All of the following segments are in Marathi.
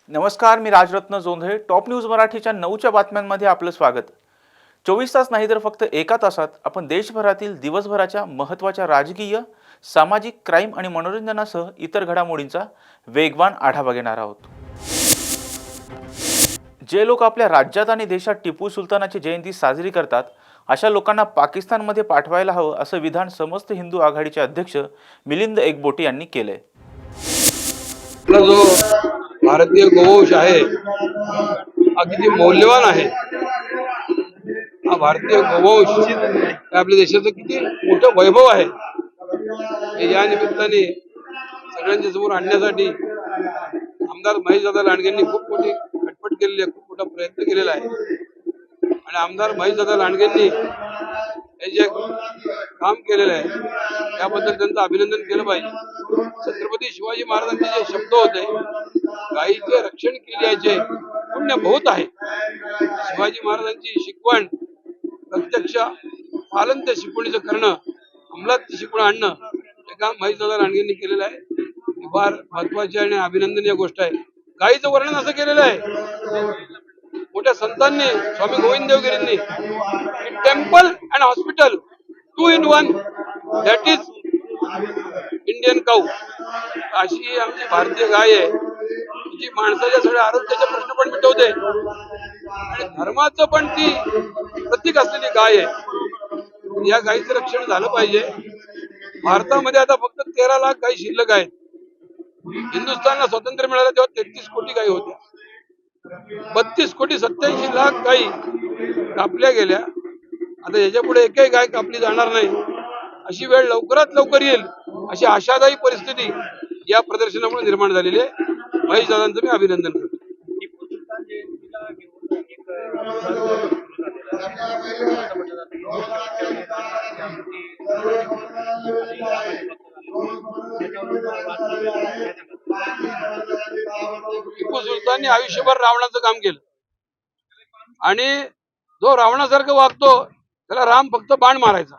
नमस्कार, मी राजरत्न जोंधळे. टॉप न्यूज मराठीच्या 9च्या बातम्यांमध्ये आपलं स्वागत. 24 तास नाही तर फक्त एका तासात आपण देशभरातील दिवसभराच्या महत्त्वाच्या राजकीय, सामाजिक, क्राईम आणि मनोरंजनासह इतर घडामोडींचा वेगवान आढावा घेणार आहोत. जे लोक आपल्या राज्यात आणि देशात टिपू सुलतानाची जयंती साजरी करतात, अशा लोकांना पाकिस्तानमध्ये पाठवायला हवं असं विधान समस्त हिंदू आघाडीचे अध्यक्ष मिलिंद एकबोटे यांनी केलंय. आपला जो भारतीय गोवंश आहे हा किती मौल्यवान आहे. हा भारतीय गोवंश आपल्या देशाचं किती मोठं वैभव आहे हे या निमित्ताने सगळ्यांच्या समोर आणण्यासाठी आमदार महेशदादा लांडगेंनी खूप मोठी खटपट केलेली आहे, खूप मोठा प्रयत्न केलेला आहे. आणि आमदार महेशदादा लांडगेंनी हे जे काम केलेलं आहे त्याबद्दल त्यांचं अभिनंदन केलं पाहिजे. छत्रपती शिवाजी महाराजांचे जे शब्द होते, गायीचे रक्षण केल्याचे पुण्य बहुत आहे. शिवाजी महाराजांची शिकवण प्रत्यक्ष पालन त्या शिकवणीचं करणं, अंमलात ती शिकवण आणणं हे काम महेशदादा लांडगेंनी केलेलं आहे. ही फार महत्वाची आणि अभिनंदनीय गोष्ट आहे. गायीचं वर्णन असं केलेलं आहे मोठ्या संतांनी, स्वामी गोविंद देवगिरींनी, temple and hospital 2 in 1, that is Indian cow. अशी आमची भारतीय गाय आहे जी माणसाच्या सगळ्या आरोग्याचे प्रश्न पण मिटवते आणि धर्माचं पण ती प्रतीक असलेली गाय आहे. या गायीचं रक्षण झालं पाहिजे. भारतामध्ये आता फक्त 13 लाख गायी शिल्लक आहेत. हिंदुस्थानला स्वातंत्र्य मिळालं तेव्हा 33 कोटी गायी होत्या. 32 कोटी 87 लाख गायी कापल्या गेल्या. आता याच्या पुढे एकही गाय कापली जाणार नाही. अशी वेळ लवकरात लवकर येईल अशी आशादायी परिस्थिती या प्रदर्शनामुळे निर्माण झालेली आहे. महेशदादांचं मी अभिनंदन करतो. टिपू सुलतानने आयुष्यभर रावणाचं काम केलं आणि जो रावणासारखं वागतो त्याला राम फक्त बाण मारायचा.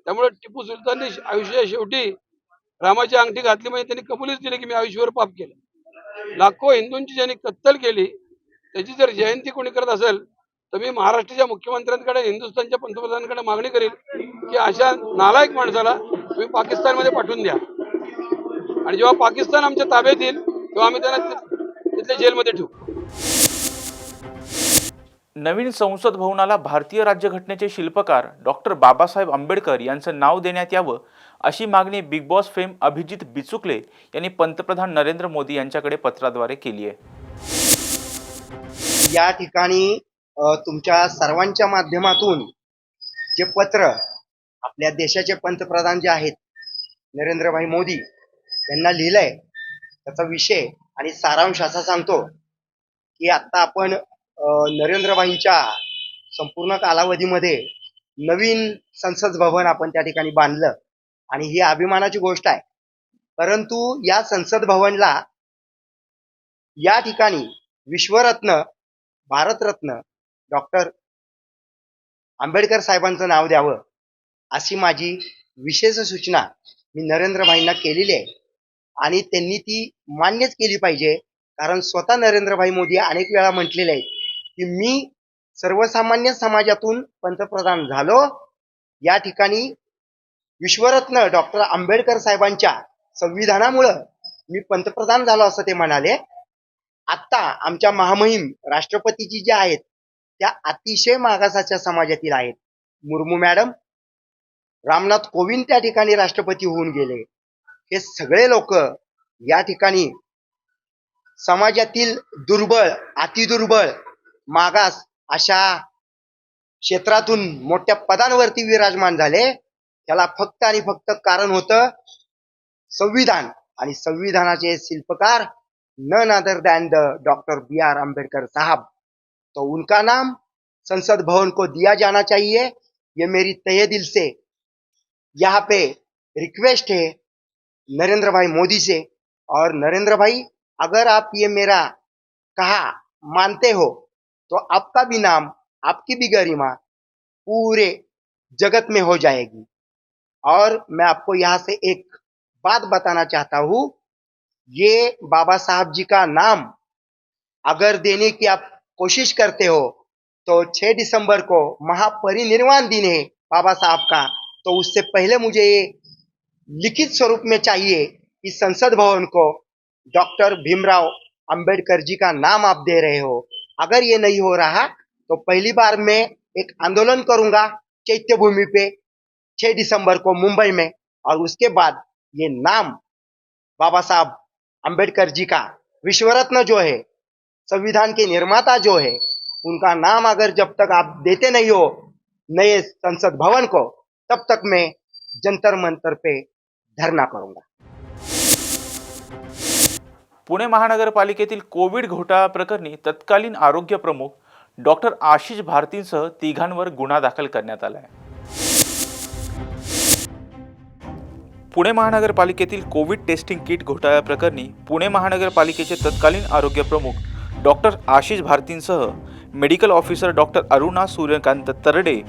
त्यामुळे टिपू सुलतानने आयुष्याच्या शेवटी रामाची अंगठी घातली म्हणजे त्यांनी कबुलीच दिली की मी आयुष्यभर पाप केलं. लाखो हिंदूंची ज्यांनी कत्तल केली त्याची जर जयंती कोणी करत असेल तर मी महाराष्ट्राच्या मुख्यमंत्र्यांकडे, हिंदुस्थानच्या पंतप्रधानांकडे मागणी करेल की अशा नालायक माणसाला तुम्ही पाकिस्तानमध्ये पाठवून द्या आणि जेव्हा पाकिस्तान आमच्या ताब्यात येईल तेव्हा आम्ही त्यांना तिथल्या जेलमध्ये ठेवू. नवीन संसद भवनाला भारतीय राज्यघटनेचे शिल्पकार डॉक्टर बाबासाहेब आंबेडकर यांचं नाव देण्यात यावं अशी मागणी big boss fame Abhijit Bichukale यांनी पंतप्रधान नरेंद्र मोदी यांच्याकडे पत्राद्वारे केली आहे. या ठिकाणी तुमच्या सर्वांच्या माध्यमातून जे पत्र आपल्या देशाचे पंतप्रधान जे आहेत नरेंद्रभाई मोदी यांना लिहिलंय त्याचा विषय आणि सारांश असा सांगतो की आता आपण नरेंद्रभाईंच्या संपूर्ण कालावधीमध्ये नवीन संसद भवन आपण त्या ठिकाणी बांधलं आणि ही अभिमानाची गोष्ट आहे. परंतु या संसद भवनला या ठिकाणी विश्वरत्न, भारतरत्न डॉक्टर आंबेडकर साहेबांचं नाव द्यावं अशी माझी विशेष सूचना मी नरेंद्रभाईंना केलेली आहे आणि त्यांनी ती मान्यच केली पाहिजे. कारण स्वतः नरेंद्रभाई मोदी अनेक वेळा म्हटलेले आहेत की मी सर्वसामान्य समाजातून पंतप्रधान झालो, या ठिकाणी विश्वरत्न डॉक्टर आंबेडकर साहेबांच्या संविधानामुळं मी पंतप्रधान झालो असं ते म्हणाले. आता आमच्या महामहिम राष्ट्रपतीजी जे आहेत त्या अतिशय मागासाच्या समाजातील आहेत. मुर्मू मॅडम, रामनाथ कोविंद त्या ठिकाणी राष्ट्रपती होऊन गेले. हे सगळे लोक या ठिकाणी समाजातील दुर्बळ, अतिदुर्बळ, मागास अशा क्षेत्रातून मोठ्या पदांवरती विराजमान झाले. त्याला फक्त आणि फक्त कारण होतं संविधान आणि संविधानाचे शिल्पकार none other than the doctor B R. Ambedkar साहब. तो उनका नाम संसद भवन को दिया जाना चाहिए. ये मेरी तहे दिल से यहाँ पे रिक्वेस्ट है नरेंद्र भाई मोदी से. और नरेंद्र भाई, अगर आप ये मेरा कहा मानते हो तो आपका भी नाम, आपकी भी गरिमा पूरे जगत में हो जाएगी. और मैं आपको यहाँ से एक बात बताना चाहता हूँ, ये बाबा साहब जी का नाम अगर देने की आप कोशिश करते हो तो 6 दिसंबर को महापरिनिर्वाण दिन है बाबा साहब का, तो उससे पहले मुझे ये लिखित स्वरूप में चाहिए कि संसद भवन को डॉक्टर भीमराव अंबेडकर जी का नाम आप दे रहे हो। अगर ये नहीं हो रहा तो पहली बार मैं एक आंदोलन करूंगा चैत्य भूमि पे 6 दिसंबर को मुंबई में, और उसके बाद ये नाम बाबा साहब अंबेडकर जी का, विश्व रत्न जो है, संविधान के निर्माता जो है, उनका नाम अगर जब तक आप देते नहीं हो नए संसद भवन को, तब तक मैं जंतर मंतर पे धरना करूंगा। पुणे महानगरपालिकेतील कोविड घोटाळा प्रकरणी तत्कालीन आरोग्य प्रमुख डॉक्टर आशिष भारतींसह तिघांवर गुन्हा दाखल करण्यात आला आहे। पुणे महानगरपालिकेतील कोविड टेस्टिंग किट घोटाळा प्रकरणी पुणे महानगरपालिकेचे तत्कालीन आरोग्य प्रमुख डॉक्टर आशिष भारतींसह medical officer doctor Aruna Suryakant Tarde,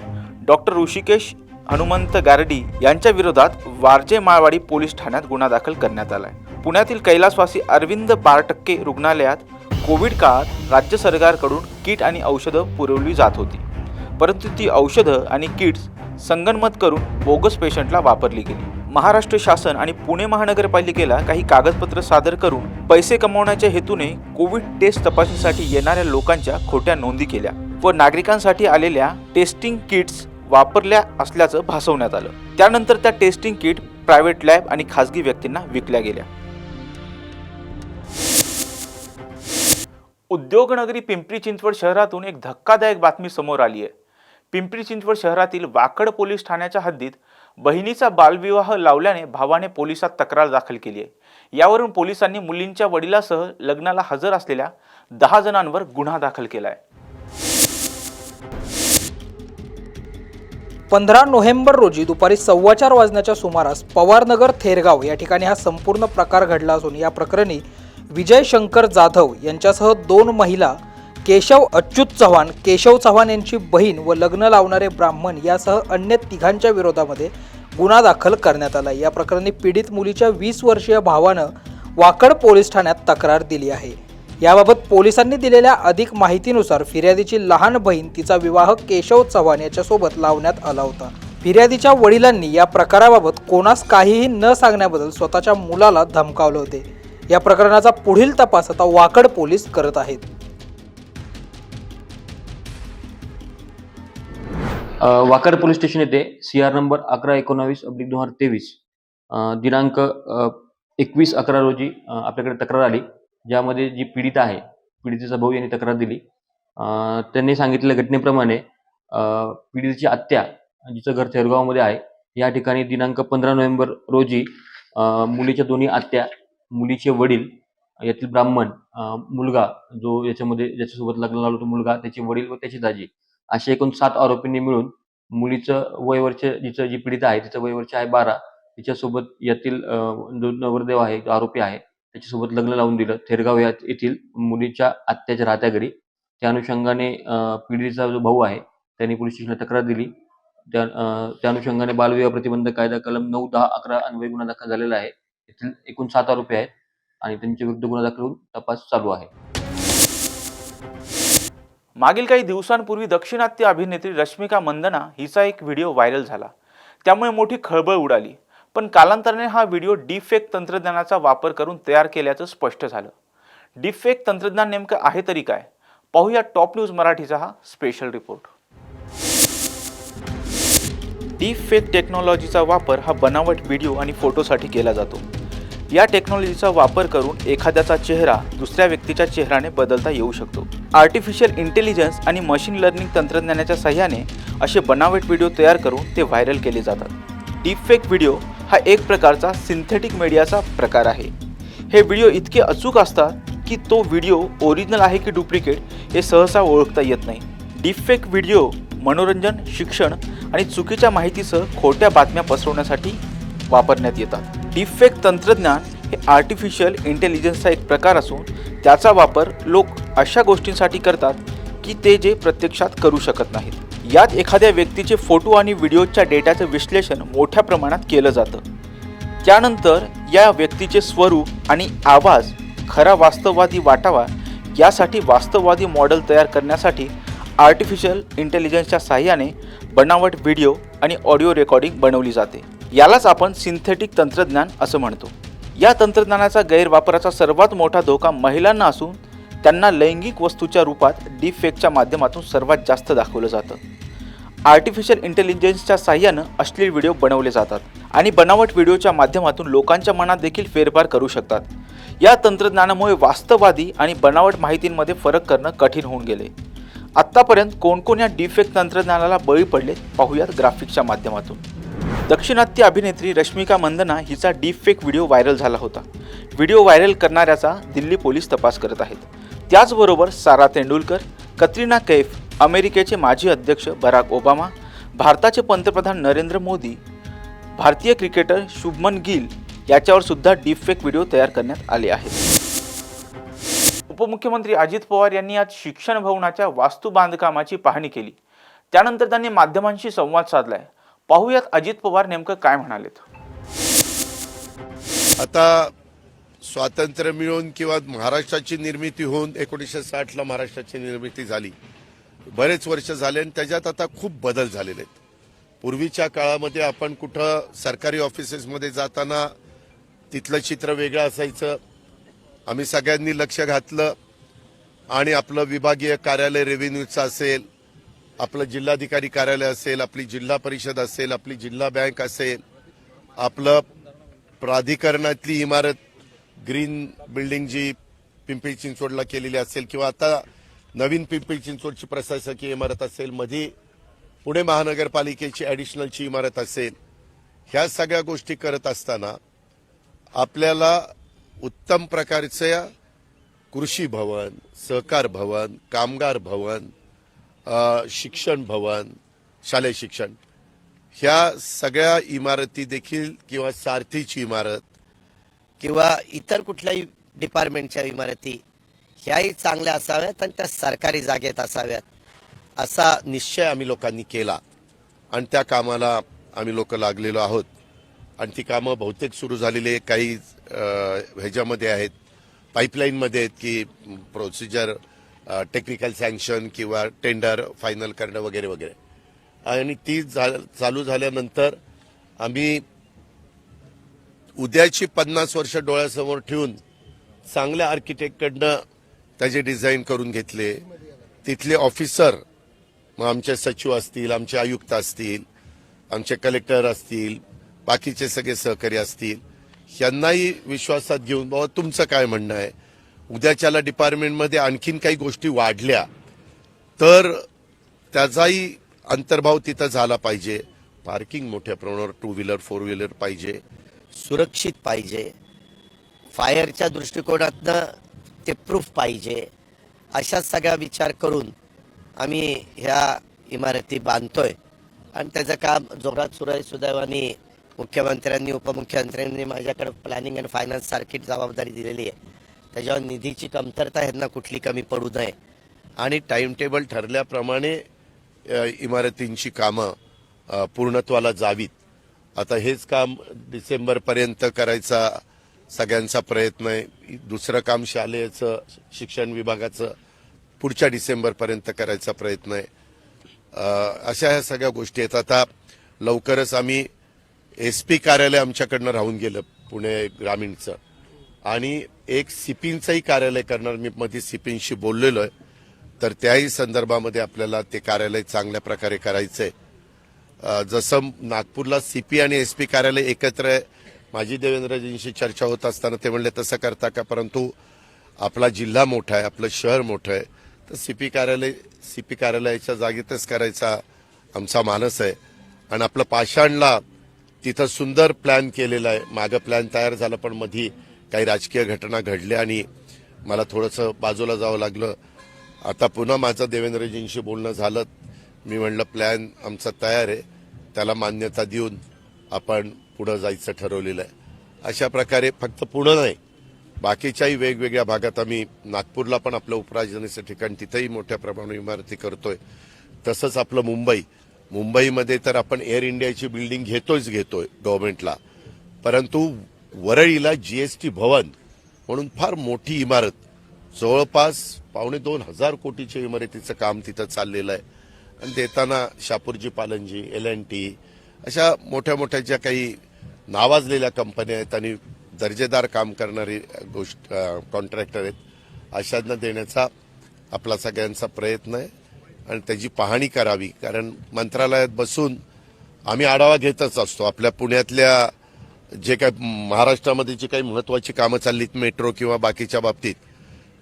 doctor Hrishikesh Hanumant Gardi यांच्या विरोधात वारजे माळवाडी पोलीस ठाण्यात गुन्हा दाखल करण्यात आला आहे। पुण्यातील कैलासवासी अरविंद बारटक्के रुग्णालयात कोविड काळात राज्य सरकारकडून किट आणि औषधं पुरवली जात होती, परंतु ती औषधं आणि किट्स संगनमत करून बोगस पेशंटला वापरली गेली। महाराष्ट्र शासन आणि पुणे महानगरपालिकेला काही कागदपत्र सादर करून पैसे कमवण्याच्या हेतूने कोविड टेस्ट तपासणीसाठी येणाऱ्या लोकांच्या खोट्या नोंदी केल्या व नागरिकांसाठी आलेल्या टेस्टिंग किट्स वापरल्या असल्याचं भासवण्यात आलं। त्यानंतर त्या टेस्टिंग किट प्रायव्हेट लॅब आणि खासगी व्यक्तींना विकल्या गेल्या। उद्योगनगरी पिंपरी चिंचवड शहरातून एक धक्कादायक बातमी समोर आली आहे। पिंपरी चिंचवड शहरातील वाकड पोलीस ठाण्याच्या हद्दीत बहिणीचा बालविवाह लावल्याने भावाने पोलिसात तक्रार दाखल केली आहे। यावरून पोलिसांनी मुलींच्या वडिलांसह लग्नाला हजर असलेल्या 10 जणांवर गुन्हा दाखल केला आहे। 15 नोव्हेंबर रोजी दुपारी 4:15 वाजण्याच्या सुमारास पवारनगर थेरगाव या ठिकाणी हा संपूर्ण प्रकार घडला असून या प्रकरणी विजय शंकर जाधव यांच्यासह 2 महिला, केशव अच्युत चव्हाण, केशव चव्हाण यांची बहीण व लग्न लावणारे ब्राह्मण यासह अन्य तिघांच्या विरोधामध्ये गुन्हा दाखल करण्यात आला। या प्रकरणी पीडित मुलीच्या 20 वर्षीय भावानं वाकड पोलीस ठाण्यात तक्रार दिली आहे। याबाबत पोलिसांनी दिलेल्या अधिक माहितीनुसार फिर्यादीची लहान बहीण तिचा विवाह केशव चव्हाण याच्यासोबत लावण्यात आला होता। फिर्यादीच्या वडिलांनी या प्रकाराबाबत कोणास काहीही न सांगण्याबद्दल स्वतःच्या मुलाला धमकावले होते। या प्रकरणाचा पुढील तपास आता वाकड पोलीस करत आहेत। वाकड पोलीस स्टेशन येथे CR नंबर 1119/2023 दिनांक 21/11 रोजी आपल्याकडे तक्रार आली, ज्यामध्ये जी पीडिता आहे, पीडितेचा भाऊ यांनी तक्रार दिली। त्यांनी सांगितलेल्या घटनेप्रमाणे पीडितेची आत्या, जिचं घर थेरगावमध्ये आहे, या ठिकाणी दिनांक 15 नोव्हेंबर रोजी मुलीच्या दोन्ही आत्या, मुलीचे वडील, यातील ब्राह्मण, मुलगा जो याच्यामध्ये ज्याच्यासोबत लग्न लावलं तो मुलगा, त्याचे वडील व त्याची दाजी, अशा एकूण 7 आरोपींनी मिळून मुलीचं वय वर्ष, जिचं जी पीडिता आहे तिचं वय वर्ष आहे 12, तिच्यासोबत यातील जो नवरदेव आहे, जो आरोपी आहे, त्याच्यासोबत लग्न लावून दिलं थेरगाव येथील मुलीच्या आत्याच्या राहत्या घरी। त्या अनुषंगाने पीडितेचा जो भाऊ आहे त्यांनी पोलीस स्टेशनला तक्रार दिली। त्या अनुषंगाने बालविवाह प्रतिबंधक कायदा कलम 9, 10, 11 अन्वये गुन्हा दाखल झालेला आहे। येथील एकूण 7 आरोपी आहेत आणि त्यांच्या विरुद्ध गुन्हा दाखल होऊन तपास चालू आहे। मागील काही दिवसांपूर्वी दाक्षिणात्य अभिनेत्री रश्मिका मंदना हिचा एक व्हिडिओ व्हायरल झाला, त्यामुळे मोठी खळबळ उडाली। पण कालांतराने हा व्हिडिओ डीपफेक तंत्रज्ञानाचा वापर करून तयार केल्याचं स्पष्ट झालं। डीपफेक तंत्रज्ञान नेमकं आहे तरी काय, पाहूया टॉप न्यूज मराठीचा हा स्पेशल रिपोर्ट। डीपफेक टेक्नॉलॉजीचा वापर हा बनावट व्हिडिओ आणि फोटोसाठी केला जातो। या टेक्नॉलॉजीचा वापर करून एखाद्याचा चेहरा दुसऱ्या व्यक्तीच्या चेहऱ्याने बदलता येऊ शकतो। आर्टिफिशियल इंटेलिजन्स आणि मशीन लर्निंग तंत्रज्ञानाच्या सहाय्याने असे बनावट व्हिडिओ तयार करून ते व्हायरल केले जातात। डीपफेक व्हिडिओ हा एक प्रकारचा सिंथेटिक मीडियाचा प्रकार आहे। हे व्हिडिओ इतके अचूक असतात की तो व्हिडिओ ओरिजिनल आहे की डुप्लिकेट हे सहसा ओळखता येत नाही। डीपफेक व्हिडिओ मनोरंजन, शिक्षण आणि चुकीच्या माहितीसह खोट्या बातम्या पसरवण्यासाठी वापरण्यात येतात। डीपफेक तंत्रज्ञान हे आर्टिफिशियल इंटेलिजन्सचा एक प्रकार असून त्याचा वापर लोक अशा गोष्टींसाठी करतात की ते जे प्रत्यक्षात करू शकत नाहीत। यात एखाद्या व्यक्तीचे फोटो आणि व्हिडिओच्या डेटाचं विश्लेषण मोठ्या प्रमाणात केलं जातं। त्यानंतर या व्यक्तीचे स्वरूप आणि आवाज खरा वास्तववादी वाटावा यासाठी वास्तववादी मॉडेल तयार करण्यासाठी आर्टिफिशियल इंटेलिजन्सच्या साहाय्याने बनावट व्हिडिओ आणि ऑडिओ रेकॉर्डिंग बनवली जाते. यालाच आपण सिंथेटिक तंत्रज्ञान असं म्हणतो. या तंत्रज्ञानाचा गैरवापराचा सर्वात मोठा धोका महिलांना असून त्यांना लैंगिक वस्तूच्या रूपात डीपफेकच्या माध्यमातून सर्वात जास्त दाखवलं जातं. आर्टिफिशियल इंटेलिजन्सच्या साहाय्यानं अश्लील व्हिडिओ बनवले जातात आणि बनावट व्हिडिओच्या माध्यमातून लोकांच्या मनात देखील फेरफार करू शकतात. या तंत्रज्ञानामुळे वास्तववादी आणि बनावट माहितींमध्ये फरक करणं कठीण होऊन गेले. आत्तापर्यंत कोण या डीपफेक तंत्रज्ञानाला बळी पडले पाहूयात ग्राफिक्सच्या माध्यमातून. दक्षिणात्य अभिनेत्री रश्मिका मंदना हिचा डीपफेक व्हिडिओ व्हायरल झाला होता. व्हिडिओ व्हायरल करणाऱ्याचा दिल्ली पोलीस तपास करत आहेत. त्याचबरोबर सारा तेंडुलकर, कतरिना कैफ, अमेरिकेचे माजी अध्यक्ष बराक ओबामा, भारताचे पंतप्रधान नरेंद्र मोदी, भारतीय क्रिकेटर शुभमन गिल याच्यावर सुद्धा डीपफेक व्हिडिओ तयार करण्यात आले आहेत. उपमुख्यमंत्री अजित पवार यांनी आज शिक्षण भवनाच्या वास्तू बांधकामाची पाहणी केली. त्यानंतर त्यांनी माध्यमांशी संवाद साधलाय. पाहूयात अजित पवार नेमकं काय म्हणालेत. आता स्वातंत्र्य मिळून किंवा महाराष्ट्राची निर्मिती होऊन 1960ला महाराष्ट्राची निर्मिती झाली, बरेच वर्ष झाले आणि त्याच्यात आता खूप बदल झालेले आहेत. पूर्वीच्या काळामध्ये आपण कुठं सरकारी ऑफिसेसमध्ये जाताना तिथलं चित्र वेगळं असायचं. आम्ही सगळ्यांनी लक्ष घातलं आणि आपलं विभागीय कार्यालय रेव्हेन्यूचं असेल, आपलं जिल्हाधिकारी कार्यालय असेल, आपली जिल्हा परिषद असेल, आपली जिल्हा बँक असेल, आपलं प्राधिकरणातली इमारत ग्रीन बिल्डिंग जी पिंपरी चिंचवडला केलेली असेल किंवा आता नवीन पिंपरी चिंचवडची प्रशासकीय इमारत असेल, मध्ये पुणे महानगरपालिकेची ॲडिशनलची इमारत असेल, ह्या सगळ्या गोष्टी करत असताना आपल्याला उत्तम प्रकारचं कृषी भवन, सहकार भवन, कामगार भवन, शिक्षण भवन, शालेय शिक्षण, ह्या सगळ्या इमारती देखील किंवा सारथीची इमारत किंवा इतर कुठल्याही डिपार्टमेंटच्या इमारती ह्याही चांगल्या असाव्यात आणि त्या सरकारी जागेत असाव्यात असा निश्चय आम्ही लोकांनी केला आणि त्या कामाला आम्ही लोक लागलेलो आहोत. आणि ती कामं बहुतेक सुरू झालेली आहे. काही ह्याच्यामध्ये आहेत, पाईपलाईनमध्ये आहेत की प्रोसिजर टेक्निकल सँक्शन किंवा टेंडर फायनल करणं वगैरे वगैरे. आणि ती चालू झाल्यानंतर आम्ही उद्याची 50 वर्ष डोळ्यासमोर ठेवून चांगल्या आर्किटेक्टकडनं त्याचे डिझाईन करून घेतले. तिथले ऑफिसर, मग आमचे सचिव असतील, आमचे आयुक्त असतील, आमचे कलेक्टर असतील, बाकीचे सगळे सहकारी असतील, यांनाही विश्वासात घेऊन बाबा तुमचं काय म्हणणं आहे, उद्याच्याला डिपार्टमेंटमध्ये आणखीन काही गोष्टी वाढल्या तर त्याचाही अंतर्भाव तिथं झाला पाहिजे. पार्किंग मोठ्या प्रमाणावर 2 व्हीलर 4 व्हीलर पाहिजे, सुरक्षित पाहिजे, फायरच्या दृष्टिकोनातनं ते प्रूफ पाहिजे, अशा सगळा विचार करून आम्ही ह्या इमारती बांधतोय आणि त्याचं काम जोरात सुरू आहे. सुदैवाने मुख्यमंत्र्यांनी उपमुख्यमंत्र्यांनी माझ्याकडे प्लॅनिंग अँड फायनान्स सारखी जबाबदारी दिलेली आहे. त्याच्यावर निधीची कमतरता ह्यांना कुठली कमी पडू नये आणि टाइम टेबल ठरल्याप्रमाणे इमारतींची कामं पूर्णत्वाला जावीत. आता हेच काम डिसेंबरपर्यंत करायचा सगळ्यांचा प्रयत्न आहे. दुसरं काम शालेयचं शिक्षण विभागाचं पुढच्या डिसेंबरपर्यंत करायचा प्रयत्न आहे. अशा ह्या सगळ्या गोष्टी आहेत. आता लवकरच आम्ही SP कार्यालय आमच्याकडनं राहून गेलं पुणे ग्रामीणचं आणि एक सिपिंगचंही कार्यालय करणार. मी मध्ये सिपिंगशी बोललेलो आहे, तर त्याही संदर्भामध्ये आपल्याला ते कार्यालय चांगल्या प्रकारे करायचंय. जसं नागपूरला CP आणि SP कार्यालय एकत्र आहे. माझी देवेंद्रजींशी चर्चा होत असताना ते म्हणले तसं करता का, परंतु आपला जिल्हा मोठा आहे, आपलं शहर मोठं आहे, तर CP कार्यालयाच्या जागेतच करायचा आमचा मानस आहे. आणि आपलं पाषाणला तिथं सुंदर प्लॅन केलेला आहे. मागं प्लॅन तयार झाला पण मधी काही राजकीय घटना घडल्या आणि मला थोडंसं बाजूला जावं लागलं. आता पुन्हा माझं देवेंद्रजींशी बोलणं झालं. मी म्हणलं प्लॅन आमचा तयार आहे, त्याला मान्यता देऊन आपण पुढं जायचं ठरवलेलं आहे. अशा प्रकारे फक्त पुणे नाही, बाकीच्याही वेगवेगळ्या भागात आम्ही नागपूरला पण आपलं उपराजधानीचं ठिकाण तिथंही मोठ्या प्रमाणात इमारती करतोय. तसंच आपलं मुंबईमध्ये तर आपण एअर इंडियाची बिल्डिंग घेतोय गव्हर्नमेंटला, परंतु वरळीला GST भवन म्हणून फार मोठी इमारत जवळपास 2,500 कोटीच्या इमारतीचं काम तिथं चाललेलं आहे आणि देताना शापूरजी पालनजी LNT अशा मोठ्या मोठ्या ज्या काही नावाजलेल्या कंपन्या आहेत आणि दर्जेदार काम करणारी कॉन्ट्रॅक्टर आहेत अशांना देण्याचा आपला सगळ्यांचा प्रयत्न आहे आणि त्याची पाहणी करावी. कारण मंत्रालयात बसून आम्ही आढावा घेतच असतो. आपल्या पुण्यातल्या जे काही महाराष्ट्रामध्ये जी काही महत्वाची कामं चाललीत मेट्रो किंवा बाकीच्या बाबतीत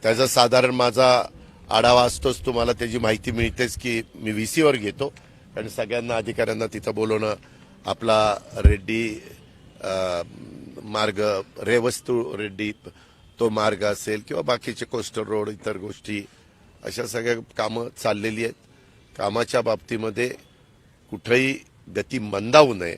त्याचा साधारण माझा आढावा असतोच. तुम्हाला त्याची माहिती मिळतेच की मी VC वर घेतो आणि सगळ्यांना अधिकाऱ्यांना तिथं बोलवणं. आपला रेड्डी मार्ग रेवस्तू रेड्डी तो मार्ग असेल किंवा बाकीचे कोस्टल रोड इतर गोष्टी अशा सगळ्या कामं चाललेली आहेत. कामाच्या बाबतीमध्ये कुठेही गती मंदावू नये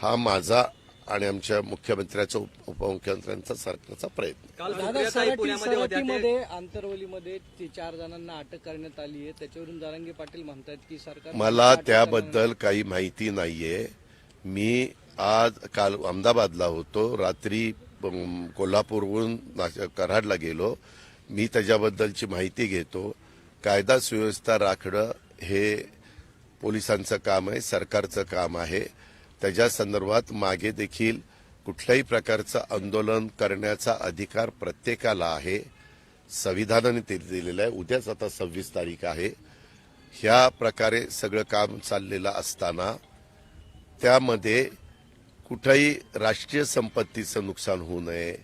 हा माझा आणि आमच्या मुख्यमंत्र्याचा उपमुख्यमंत्र्यांचा सरकारचा प्रयत्न. दादा सराटीमध्ये आंतरवलीमध्ये 4 जणांना अटक करण्यात आली आहे. त्याच्यावरून जरांगे पाटील म्हणतात की सरकार मला त्याबद्दल काही माहिती नाहीये. मी काल अहमदाबादला होतो, रात्री कोल्हापूरहून कराडला गेलो. मी त्याच्याबद्दलची माहिती घेतो. कायदा सुव्यवस्था राखणं हे पोलिसांचं काम आहे, सरकारचं काम आहे. त्याच्या संदर्भात मागे देखील कुठल्याही प्रकारचं आंदोलन करण्याचा अधिकार प्रत्येकाला आहे. संविधानाने ते दिलेलं आहे. उद्याच आता 26 तारीख आहे. ह्या प्रकारे सगळं काम चाललेलं असताना त्यामध्ये कुठेही राष्ट्रीय संपत्तीचं नुकसान होऊ नये,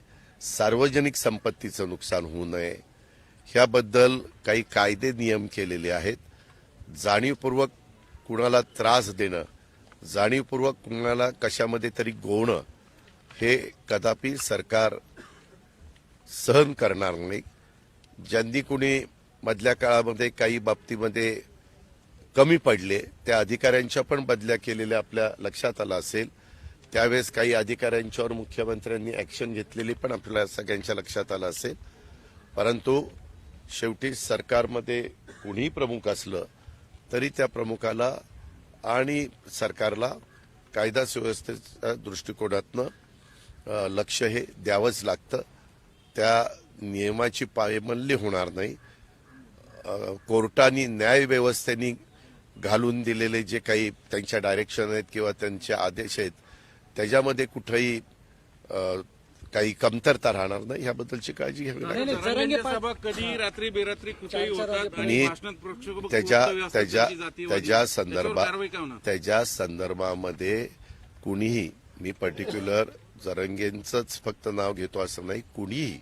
सार्वजनिक संपत्तीचं नुकसान होऊ नये ह्याबद्दल काही कायदे नियम केलेले आहेत. जाणीवपूर्वक कुणाला त्रास देणं, जाणीवपूर्वक कुणाला कशामध्ये तरी गोवणं हे कदापि सरकार सहन करणार नाही. ज्यांनी कुणी मधल्या काळामध्ये काही बाबतीमध्ये कमी पडले त्या अधिकाऱ्यांच्या पण बदल्या केलेल्या आपल्या लक्षात आलं असेल. त्यावेळेस काही अधिकाऱ्यांच्यावर मुख्यमंत्र्यांनी ऍक्शन घेतलेली पण आपल्या सगळ्यांच्या लक्षात आलं असेल. परंतु शेवटी सरकारमध्ये कुणीही प्रमुख असलं तरी त्या प्रमुखाला आणि सरकारला कायदा सुव्यवस्थेच्या दृष्टिकोनातनं लक्ष हे द्यावंच लागतं. त्या नियमाची पायमल्ली होणार नाही. कोर्टानी न्यायव्यवस्थेनी घालून दिलेले जे काही त्यांच्या डायरेक्शन आहेत किंवा त्यांचे आदेश आहेत त्याच्यामध्ये कुठेही काही कमतरता राहणार नाही ह्याबद्दलची काळजी घ्यावी लागेल. कधी रात्री बेरात्री कुठेही होतात मी त्याच्या संदर्भामध्ये कुणीही, मी पर्टिक्युलर जरंगेंचंच फक्त नाव घेतो असं नाही, कुणीही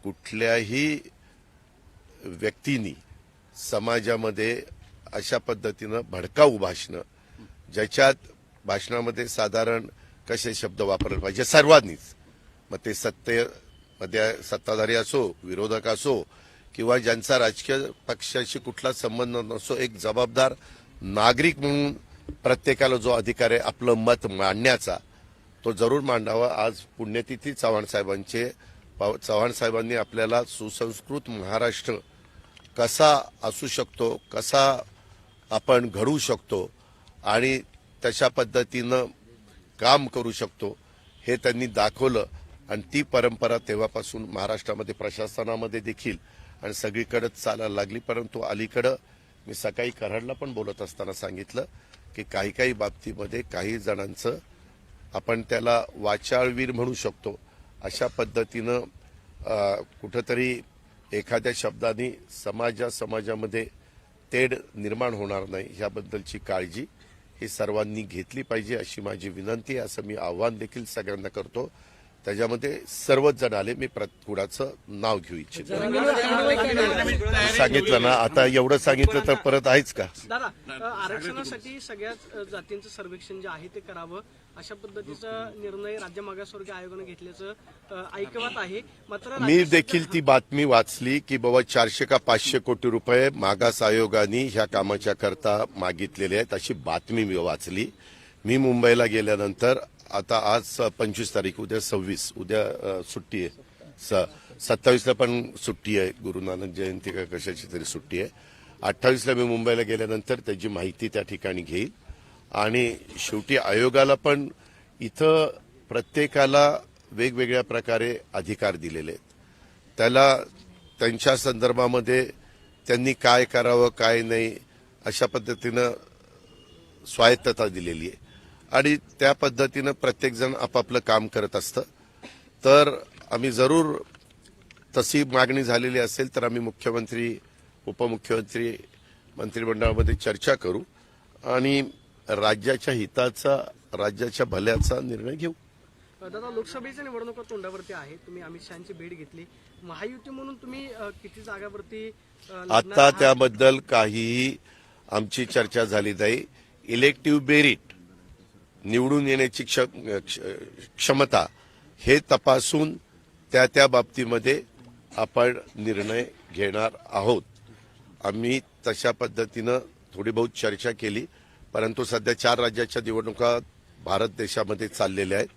कुठल्याही व्यक्तीनी समाजामध्ये अशा पद्धतीनं भडकाऊ भाषणं, ज्याच्यात भाषणामध्ये साधारण कसे शब्द वापरले पाहिजे सर्वांनीच, मग ते सत्तेमध्ये सत्ताधारी असो, विरोधक असो किंवा ज्यांचा राजकीय पक्षाशी कुठला संबंध नसो, एक जबाबदार नागरिक म्हणून प्रत्येकाला जो अधिकार आहे आपलं मत मांडण्याचा तो जरूर मांडावा. आज पुण्यतिथी चव्हाण साहेबांनी आपल्याला सुसंस्कृत महाराष्ट्र कसा असू शकतो, कसा आपण घडवू शकतो आणि तशा पद्धतीनं काम करू शकतो हे त्यांनी दाखवलं. आणि ती परंपरा तेव्हापासून महाराष्ट्रामध्ये प्रशासनामध्ये देखील आणि सगळीकडे चालायला लागली. परंतु अलीकडं मी सकाळी कराडला पण बोलत असताना सांगितलं की काही काही बाबतीमध्ये काही जणांचं आपण त्याला वाचाळवीर म्हणू शकतो अशा पद्धतीनं कुठंतरी एखाद्या शब्दाने समाजामध्ये तेढ निर्माण होणार नाही ह्याबद्दलची काळजी ही सर्वांनी घेतली पाहिजे अशी माझी विनंती आहे. असं मी आव्हान देखील सगळ्यांना करतो. त्याच्यामध्ये सर्वच जण आले. मी कुणाचं नाव घेऊ इच्छितो. सांगितलं ना, आता एवढं सांगितलं तर परत आहेच का? दादा, आरक्षणासाठी सगळ्याच जातींचं सर्वेक्षण जे आहे ते करावं अशा पद्धतीचा निर्णय राज्य मागासवर्गीय आयोगाने घेतल्याचं ऐकवत आहे. मात्र मी देखील ती बातमी वाचली की बाबा 400 का 500 कोटी रुपये मागास आयोगाने ह्या कामाच्या करता मागितलेले आहेत अशी बातमी मी वाचली. मी मुंबईला गेल्यानंतर आता आज 25 तारीख, उद्या 26, उद्या सुट्टी आहे, 27ला पण सुट्टी आहे, गुरु नानक जयंती का कशाची तरी सुट्टी आहे. 28ला मी मुंबईला गेल्यानंतर त्याची माहिती त्या ठिकाणी घेईल. आणि शेवटी आयोगाला पण इथं प्रत्येकाला वेगवेगळ्या प्रकारे अधिकार दिलेले आहेत. त्याला त्यांच्या संदर्भामध्ये त्यांनी काय करावं काय नाही अशा पद्धतीनं स्वायत्तता दिलेली आहे आणि त्या पद्धतीनं प्रत्येकजण आपापलं काम करत असतं. तर आम्ही जरूर तशी मागणी झालेली असेल तर आम्ही मुख्यमंत्री उपमुख्यमंत्री मंत्रिमंडळामध्ये चर्चा करू आणि राज्याच्या हिताचा राज्याच्या भल्याचा निर्णय घेऊ. दादा, लोकसभेच्या निवडणुका तोंडावरती आहे. तुम्ही अमित शहाची भेट घेतली. महायुती म्हणून तुम्ही किती जागावरती लढणार आता आहात? त्याबद्दल काहीही आमची चर्चा झाली नाही. इलेक्टिव्ह मेरिट निवडून येण्याची क्षमता हे तपासून त्या बाबतीमध्ये आपण निर्णय घेणार आहोत. आम्ही तशा पद्धतीनं थोडी बहुत चर्चा केली, परंतु सध्या 4 राज्याच्या निवडणुका भारत देशामध्ये चाललेल्या आहेत.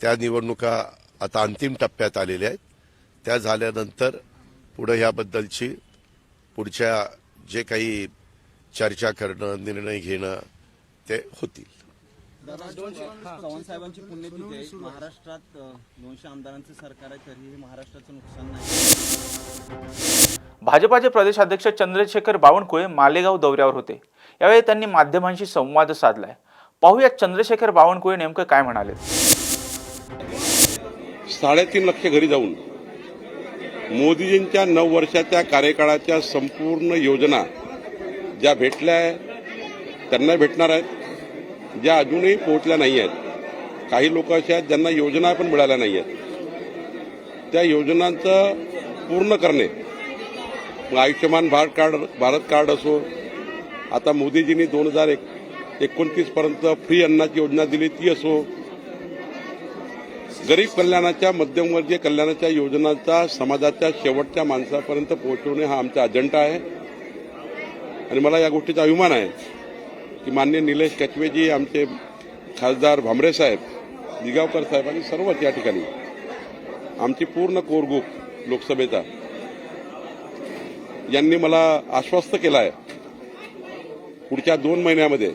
त्या निवडणुका आता अंतिम टप्प्यात आलेल्या आहेत. त्या झाल्यानंतर पुढे याबद्दलची पुढच्या जे काही चर्चा करणं निर्णय घेणं ते होतील. चव्हाण साहेबांची पुण्यतिथी आहे. महाराष्ट्रात 200 आमदारांचं सरकार आहे, तरीही महाराष्ट्राचं नुकसान नाही. भाजपाचे प्रदेशाध्यक्ष चंद्रशेखर बावनकुळे मालेगाव दौऱ्यावर होते. यावेळी त्यांनी माध्यमांशी संवाद साधलाय. पाहूया चंद्रशेखर बावनकुळे नेमकं काय म्हणाले. 3.5 लाख घरी जाऊन मोदीजींच्या 9 वर्षाच्या कार्यकाळाच्या संपूर्ण योजना ज्या भेटल्या त्यांना भेटणार आहेत, ज्या अजूनही पोहोचल्या नाही आहेत. काही लोक असे आहेत ज्यांना योजना पण मिळाल्या नाही आहेत. त्या योजनांचं पूर्ण करणे, आयुष्यमान भारत कार्ड असो, आता मोदीजींनी 2029 पर्यंत फ्री अन्नाची योजना दिली ती असो, गरीब कल्याणाच्या मध्यमवर्गीय कल्याणाच्या योजनांचा समाजाच्या शेवटच्या माणसापर्यंत पोहोचवणे हा आमचा अजेंडा आहे. आणि मला या गोष्टीचा अभिमान आहे की माननीय निलेश कचवेजी, आमचे खासदार भामरे साहेब, दिगावकर साहेब आणि सर्वच या ठिकाणी आमची पूर्ण कोर ग्रुप लोकसभेचा यांनी मला आश्वस्त केलं आहे पुढच्या 2 महिन्यामध्ये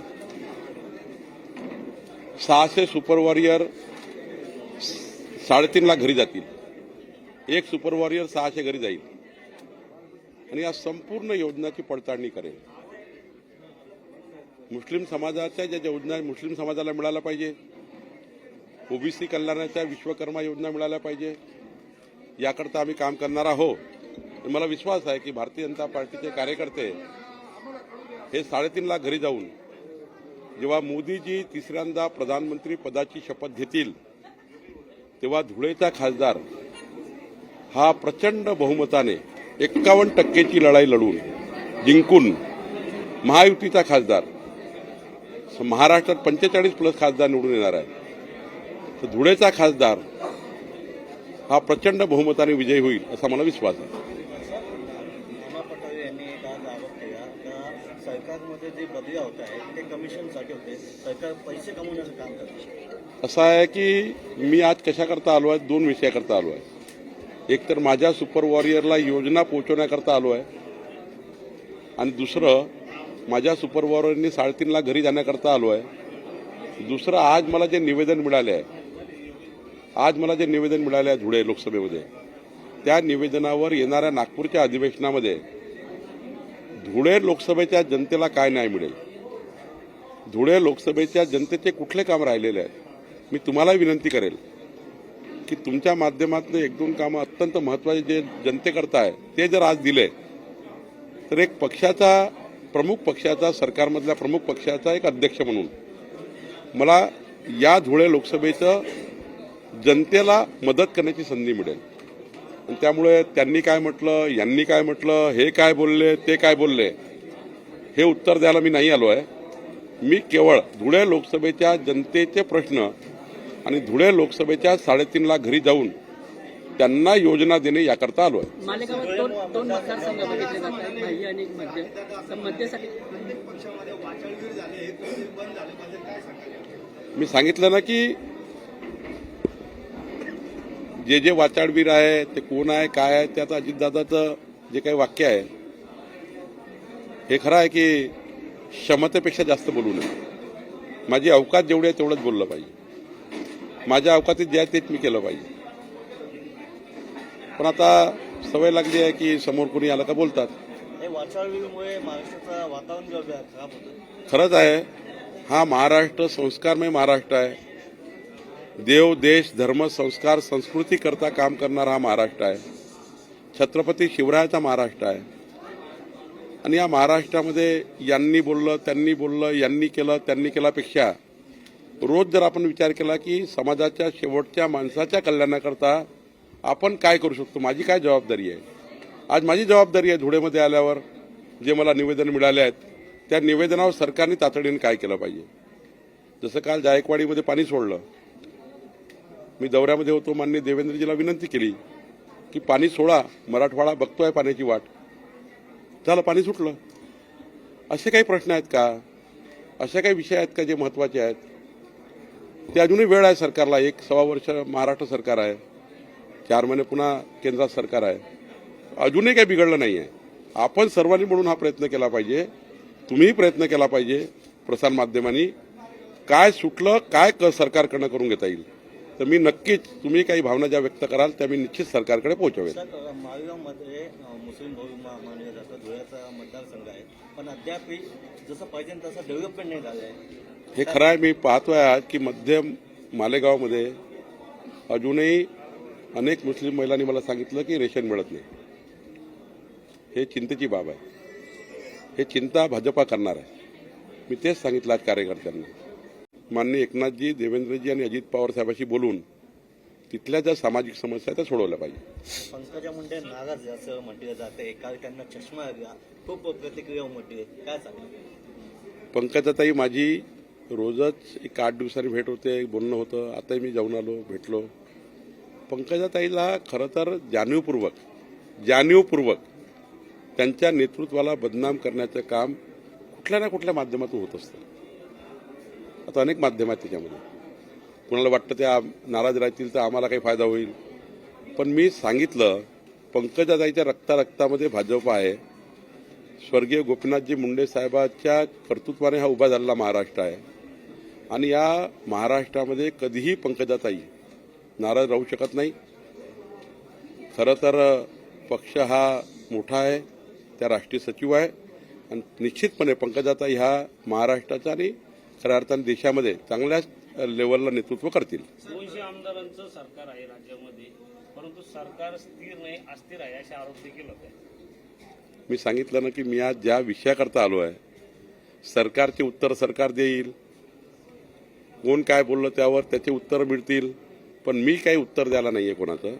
600 सुपर वॉरियर 3.5 लाख घरी जातील. एक सुपर वॉरियर 600 घरी जाईल आणि या संपूर्ण योजनाची पडताळणी करेल. मुस्लिम समाजाच्या ज्या योजना मुस्लिम समाजाला मिळाल्या पाहिजे, ओबीसी कल्याणाच्या विश्वकर्मा योजना मिळाल्या पाहिजे, याकरता आम्ही काम करणार आहोत. मला विश्वास आहे की भारतीय जनता पार्टीचे कार्यकर्ते हे 3.5 लाख घरी जाऊन जेव्हा मोदीजी तिसऱ्यांदा प्रधानमंत्री पदाची शपथ घेतील तेव्हा धुळेचा खासदार हा प्रचंड बहुमताने 51% लढाई लढून जिंकून महायुतीचा खासदार महाराष्ट्रात 45+ खासदार निवडून येणार आहे. तर धुळेचा खासदार हा प्रचंड बहुमताने विजयी होईल असा मला विश्वास आहे. सरकारमध्ये जे बदल्या होत आहेत ते कमिशनसाठी होते, सरकार पैसे कमवण्याचं काम करते. असं आहे की मी आज कशाकरता आलो आहे, 2 विषयाकरता आलो आहे. एक तर माझ्या सुपर वॉरियरला योजना पोहोचवण्याकरता आलो आहे आणि दुसरं माझ्या सुपर वॉरियरनी 3.5 लाख घरी जाण्याकरता आलो आहे. दुसरं आज मला जे निवेदन मिळाले आहे धुळे लोकसभेमध्ये, त्या निवेदनावर येणाऱ्या नागपूरच्या अधिवेशनामध्ये धुळे लोकसभेच्या जनतेला काय न्याय मिळेल, धुळे लोकसभेच्या जनतेचे कुठले काम राहिलेले आहेत. मी तुम्हाला विनंती करेल की तुमच्या माध्यमातून 1-2 कामं अत्यंत महत्त्वाचे जे जनतेकरता आहे ते जर आज दिले तर एक प्रमुख पक्षाचा सरकारमधल्या प्रमुख पक्षाचा एक अध्यक्ष म्हणून मला या धुळे लोकसभेचं जनतेला मदत करण्याची संधी मिळेल. आणि त्यामुळे त्यांनी काय म्हटलं, यांनी काय म्हटलं, हे काय बोलले, ते काय बोलले, हे उत्तर द्यायला मी नाही आलो आहे. मी केवळ धुळे लोकसभेच्या जनतेचे प्रश्न आणि धुळे लोकसभेच्या 3.5 लाख घरी जाऊन त्यांना योजना देणे याकरता आलो आहे. मालेगावात दोन मतदारसंघ बघितले जातात, बाह्य आणि मध्य. मध्यसाठी मी सांगितलं ना की जे वाचाडवीर आहे ते कोण आहे काय आहे, ते आता अजितदादाचं जे काही वाक्य आहे हे खरं आहे की क्षमतेपेक्षा जास्त बोलू नये. माझी अवकात जेवढी आहे तेवढंच बोललं पाहिजे. माझ्या अवकातीत जे आहे तेच मी केलं पाहिजे. पण आता सवय लागली आहे की समोर कोणी आलं का बोलतात. हे वाचाळीमुळे महाराष्ट्राचं वातावरण खराब होतं. खरंच आहे, हा महाराष्ट्र संस्कारमय महाराष्ट्र आहे. देव, देश, धर्म, संस्कार, संस्कृती करता काम करणारा हा महाराष्ट्र आहे. छत्रपती शिवरायाचा महाराष्ट्र आहे. आणि या महाराष्ट्रामध्ये यांनी बोललं, त्यांनी बोललं, यांनी केलं, त्यांनी केल्यापेक्षा रोज जर आपण विचार केला की समाजाच्या शेवटच्या माणसाच्या कल्याणाकरता आपण काय करू शकतो, माझी काय जबाबदारी आहे. आज माझी जबाबदारी आहे धुळेमध्ये आल्यावर जे मला निवेदन मिळाले आहेत त्या निवेदनावर सरकारने तातडीने काय केलं पाहिजे. जसं काल जायकवाडीमध्ये पाणी सोडलं, मी दौऱ्यामध्ये होतो, माननीय देवेंद्रजीला विनंती केली की पाणी सोडा, मराठवाडा बघतोय पाण्याची वाट. झालं, पाणी सुटलं. असे काही प्रश्न आहेत का, असे काही विषय आहेत का जे महत्त्वाचे आहेत. ते अजूनही वेळ आहे सरकारला. 1-1.25 वर्ष महाराष्ट्र सरकार आहे, 4 महिने पुन्हा केंद्रात सरकार आहे. अजूनही काही बिघडलं नाही आहे. आपण सर्वांनी म्हणून हा प्रयत्न केला पाहिजे, तुम्हीही प्रयत्न केला पाहिजे प्रसारमाध्यमांनी. काय सुटलं, काय सरकारकडनं करून घेता येईल. तर मी नक्कीच तुम्ही काही भावना ज्या व्यक्त कराल त्या मी निश्चित सरकारकडे पोहोचवेन. मालेगावमध्ये मुस्लिम बहुल मानलं जातं, धुळ्याचा मतदारसंघ आहे, पण अद्याप जसं पाहिजे तसं डेव्हलपमेंट नाही झालं आहे. हे खरं आहे. मी पाहतोय आज की मध्य मालेगावमध्ये अजूनही अनेक मुस्लिम महिलांनी मला सांगितलं की रेशन मिळत नाही. हे चिंतेची बाब आहे. हे चिंता भाजपा करणार आहे. मी तेच सांगितलं आज कार्यकर्त्यांना. माननीय एकनाथजी, देवेंद्रजी आणि अजित पवार साहेबांशी बोलून तिथल्या ज्या सामाजिक समस्या त्या सोडवल्या पाहिजे. पंकजा मुंडे नाराज आहे असं म्हटलं जाते. काल त्यांना चष्मा आला, खूप प्रतिक्रिया उमटली, काय सांगणार. पंकजाताई माझी रोजच 8 दिवसांनी भेट होते, बोलणं होतं. आताही मी जाऊन आलो, भेटलो. पंकजाताईला खरं तर जाणीवपूर्वक त्यांच्या नेतृत्वाला बदनाम करण्याचं काम कुठल्या ना कुठल्या माध्यमातून होत असतं. आता अनेक माध्यम आहेत त्याच्यामध्ये. कुणाला वाटतं त्या नाराज राहतील तर आम्हाला काही फायदा होईल. पण मी सांगितलं पंकजाताईच्या रक्तामध्ये भाजप आहे. स्वर्गीय गोपीनाथजी मुंडे साहेबांच्या कर्तृत्वाने हा उभा झालेला महाराष्ट्र आहे. आणि या महाराष्ट्रामध्ये कधीही पंकजाताई नाराज राहू शकत नाही. खरं तर पक्ष हा मोठा आहे, त्या राष्ट्रीय सचिव आहे आणि निश्चितपणे पंकजाताई ह्या महाराष्ट्राचा आणि खऱ्या अर्थाने देशामध्ये चांगल्या लेवलला नेतृत्व करतील. 200 आमदारांचं सरकार आहे राज्यामध्ये, परंतु सरकार स्थिर नाही, अस्थिर आहे असे आरोप देखील होते. मी सांगितलं ना की मी आज ज्या विषयाकरता आलो आहे, सरकारचे उत्तर सरकार देईल. कोण काय बोललं त्यावर त्याचे उत्तर मिळतील. पण मी काही उत्तर द्यायला नाही आहे कोणाचं.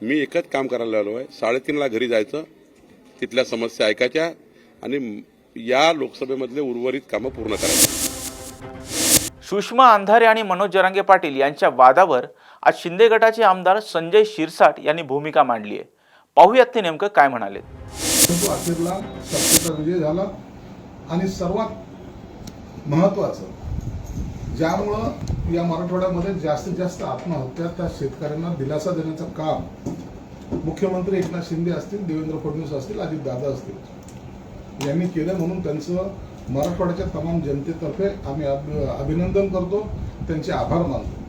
मी एकच काम करायला आलो आहे, 3:30ला घरी जायचं, तिथल्या समस्या ऐकायच्या आणि या लोकसभेमधले उर्वरित कामं पूर्ण करायची. सुषमा अंधारे आणि मनोज जरांगे पाटील यांच्या वादावर आज शिंदे गटाचे आमदार संजय शिरसाट यांनी भूमिका मांडली आहे. पाहूयात ते नेमकं काय म्हणाले. अखेरला सत्तेचा विजय झाला आणि सर्वात महत्वाचं ज्यामुळं या मराठवाड्यामध्ये जास्तीत जास्त आत्महत्या त्या शेतकऱ्यांना दिलासा देण्याचं काम मुख्यमंत्री एकनाथ शिंदे असतील, देवेंद्र फडणवीस असतील, अजितदादा असतील यांनी केलं. म्हणून त्यांचं मराठवाड्याच्या तमाम जनतेतर्फे आम्ही अभिनंदन करतो, त्यांचे आभार मानतो.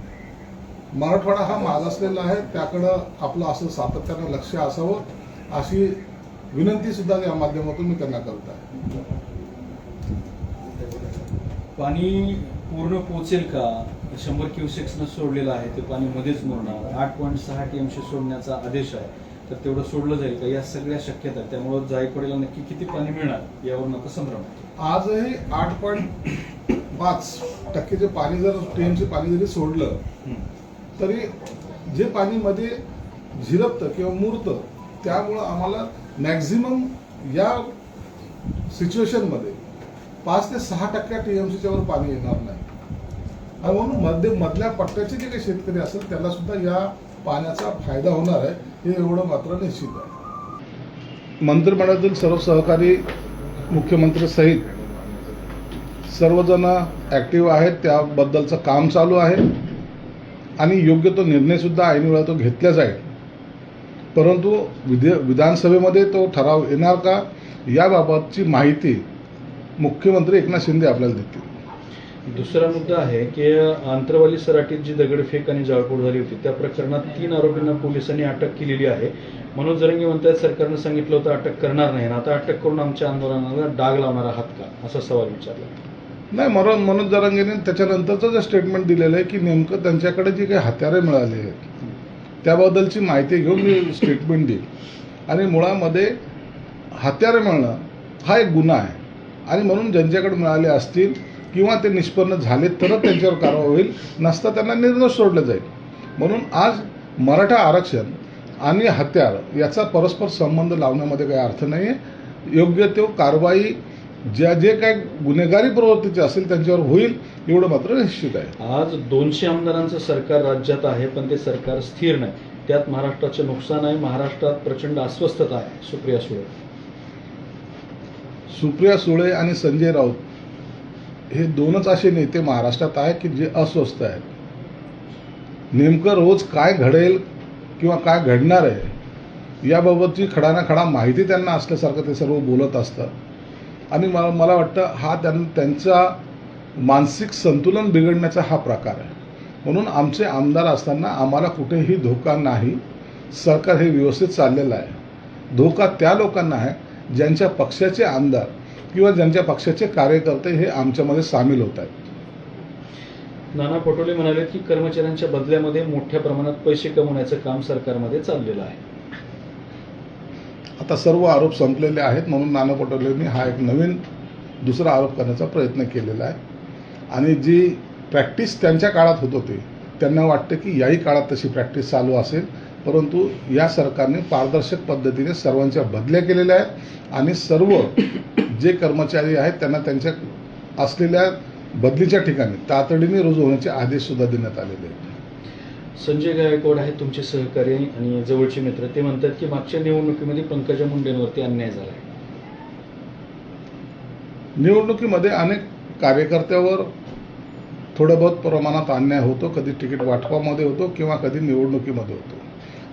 मराठवाडा हा मागासलेला आहे, त्याकडं आपलं असं सातत्यानं लक्ष असावं अशी विनंती सुद्धा या माध्यमातून मी त्यांना करत आहे. पाणी पूर्ण पोचेल का? 100 क्युसेक्सनं सोडलेलं आहे ते पाणी मध्येच मुरणार. 8.6 TMC सोडण्याचा आदेश आहे, तर तेवढं सोडलं जाईल का? या सगळ्या शक्यता आहेत. त्यामुळं जायकवाडीला नक्की किती पाणी मिळणार यावर नका संभ्रम. आजही 8.5% पाणी जर TMC पाणी जरी सोडलं तरी जे पाणी मध्ये झिरपतं किंवा मुरतं त्यामुळं आम्हाला मॅक्झिमम या सिच्युएशनमध्ये 5 ते 6% TMCच्या वर पाणी येणार नाही. आणि म्हणून मधल्या पट्ट्याचे जे काही शेतकरी असेल त्याला सुद्धा या पाण्याचा फायदा होणार आहे, हे एवढं मात्र निश्चित आहे. मंत्रिमंडळातील सर्व सहकारी मुख्यमंत्री सहित सर्वजण ऍक्टिव्ह आहेत. त्याबद्दलचं काम चालू आहे आणि योग्य तो निर्णय सुद्धा ऐन वेळा तो घेतला जाईल. परंतु विधानसभेमध्ये तो ठराव येणार का याबाबतची माहिती मुख्यमंत्री एकनाथ शिंदे आपल्याला देतील. दुसरा मुद्दा आहे की आंतरवाली सराटीत जी दगडफेक आणि जाळपोळ झाली होती त्या प्रकरणात 3 आरोपींना पोलिसांनी अटक केलेली आहे. मनोज जरंगे म्हणतात सरकारनं सांगितलं होतं अटक करणार नाही, आता अटक करून आमच्या आंदोलनाला डाग लावणार आहात का, असा सवाल विचारला. नाही, मनोज जरांगेने त्याच्यानंतरचं जे स्टेटमेंट दिलेलं आहे की नेमकं त्यांच्याकडे जी काही हत्यारे मिळाली आहेत त्याबद्दलची माहिती घेऊन मी स्टेटमेंट देईल. आणि मुळामध्ये हत्यारे मिळणं हा एक गुन्हा आहे आणि म्हणून ज्यांच्याकडे मिळाले असतील किंवा ते निष्पन्न झाले तरच त्यांच्यावर कारवाई होईल, नसता त्यांना निर्दोष सोडलं जाईल. म्हणून आज मराठा आरक्षण आणि हत्यार याचा परस्पर संबंध लावण्यामध्ये काही अर्थ नाही आहे. योग्य तो कारवाई जे काही गुन्हेगारी प्रवृत्तीचे असेल त्यांच्यावर होईल एवढं मात्र निश्चित आहे. आज 200 आमदारांचं सरकार राज्यात आहे, पण ते सरकार स्थिर नाही. त्यात महाराष्ट्राचं नुकसान आहे. महाराष्ट्रात प्रचंड अस्वस्थता आहे. सुप्रिया सुळे आणि संजय राऊत हे दोनच असे नेते महाराष्ट्रात आहेत की जे अस्वस्थ आहेत. नेमकं रोज काय घडेल किंवा काय घडणार आहे याबाबतची खडानाखडा माहिती त्यांना असल्यासारखं ते सर्व बोलत असतात. आणि मला वाटतं हा त्यांचा मानसिक संतुलन बिघडण्याचा हा प्रकार आहे. म्हणून आमचे आमदार असताना आम्हाला कुठेही धोका नाही. सरकार हे व्यवस्थित चाललेलं आहे. धोका त्या लोकांना आहे ज्यांच्या पक्षाचे आमदार किंवा ज्यांच्या पक्षाचे कार्यकर्ते हे आमच्यामध्ये सामील होत आहेत. नाना पटोले म्हणाले की कर्मचाऱ्यांच्या बदल्यामध्ये मोठ्या प्रमाणात पैसे कमवण्याचं काम सरकारमध्ये चाललेलं आहे. आता सर्व आरोप संपलेले आहेत म्हणून नाना पटोलेंनी हा एक नवीन दुसरा आरोप करण्याचा प्रयत्न केलेला आहे. आणि जी प्रॅक्टिस त्यांच्या काळात होत होती त्यांना वाटतं की याही काळात तशी प्रॅक्टिस चालू असेल, परंतु या सरकारने पारदर्शक पद्धतीने सर्वांच्या बदल्या केलेल्या आहेत आणि सर्व जे कर्मचारी आहेत त्यांना त्यांच्या असलेल्या बदलीच्या ठिकाणी तातडीने रुजू होण्याचे आदेश सुद्धा देण्यात आलेले आहेत. संजय गायकवाड आहेत तुमचे सहकारी आणि जवळचे मित्र. ते म्हणतात की मागच्या निवडणुकीमध्ये पंकजा मुंडेंवरती अन्याय झाला आहे. निवडणुकीमध्ये अनेक कार्यकर्त्यावर थोडं बहुत प्रमाणात अन्याय होतो. कधी तिकीट वाटपामध्ये होतो किंवा कधी निवडणुकीमध्ये होतो.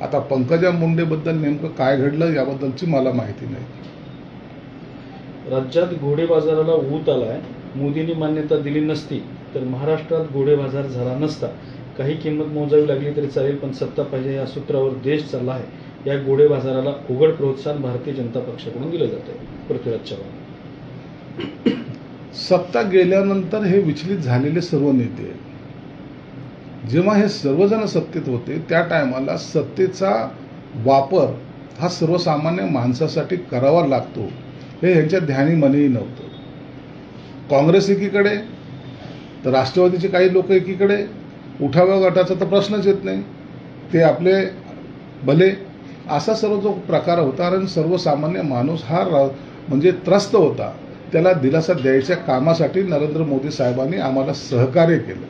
आता पंकजा मुंडेबद्दल नेमकं काय घडलं याबद्दलची मला माहिती नाही. राज्यात घोडे बाजाराला ऊत आलाय. मोदींनी मान्यता दिली नसती तर महाराष्ट्रात घोडे बाजार झाला नसता. काही किंमत मोजावी लागली तरी चालेल, पण सत्ता पाहिजे या सूत्रावर देश चालला आहे. या घोडे बाजाराला उघड प्रोत्साहन भारतीय जनता पक्षाकडून दिलं जात आहे. पृथ्वीराज चव्हाण. सत्ता गेल्यानंतर हे विचलित झालेले सर्व नेते, जेव्हा हे सर्वजण सत्तेत होते त्या टायमाला सत्तेचा वापर हा सर्वसामान्य माणसासाठी करावा लागतो हे यांच्या ध्यानी मनेही नव्हतं. काँग्रेस एकीकडे तर राष्ट्रवादीचे काही लोक एकीकडे. उठाव्या गटाचा तर प्रश्नच येत नाही, ते आपले भले, असा सर्व जो प्रकार होता. कारण सर्वसामान्य माणूस हा म्हणजे त्रस्त होता. त्याला दिलासा द्यायच्या कामासाठी नरेंद्र मोदी साहेबांनी आम्हाला सहकार्य केलं.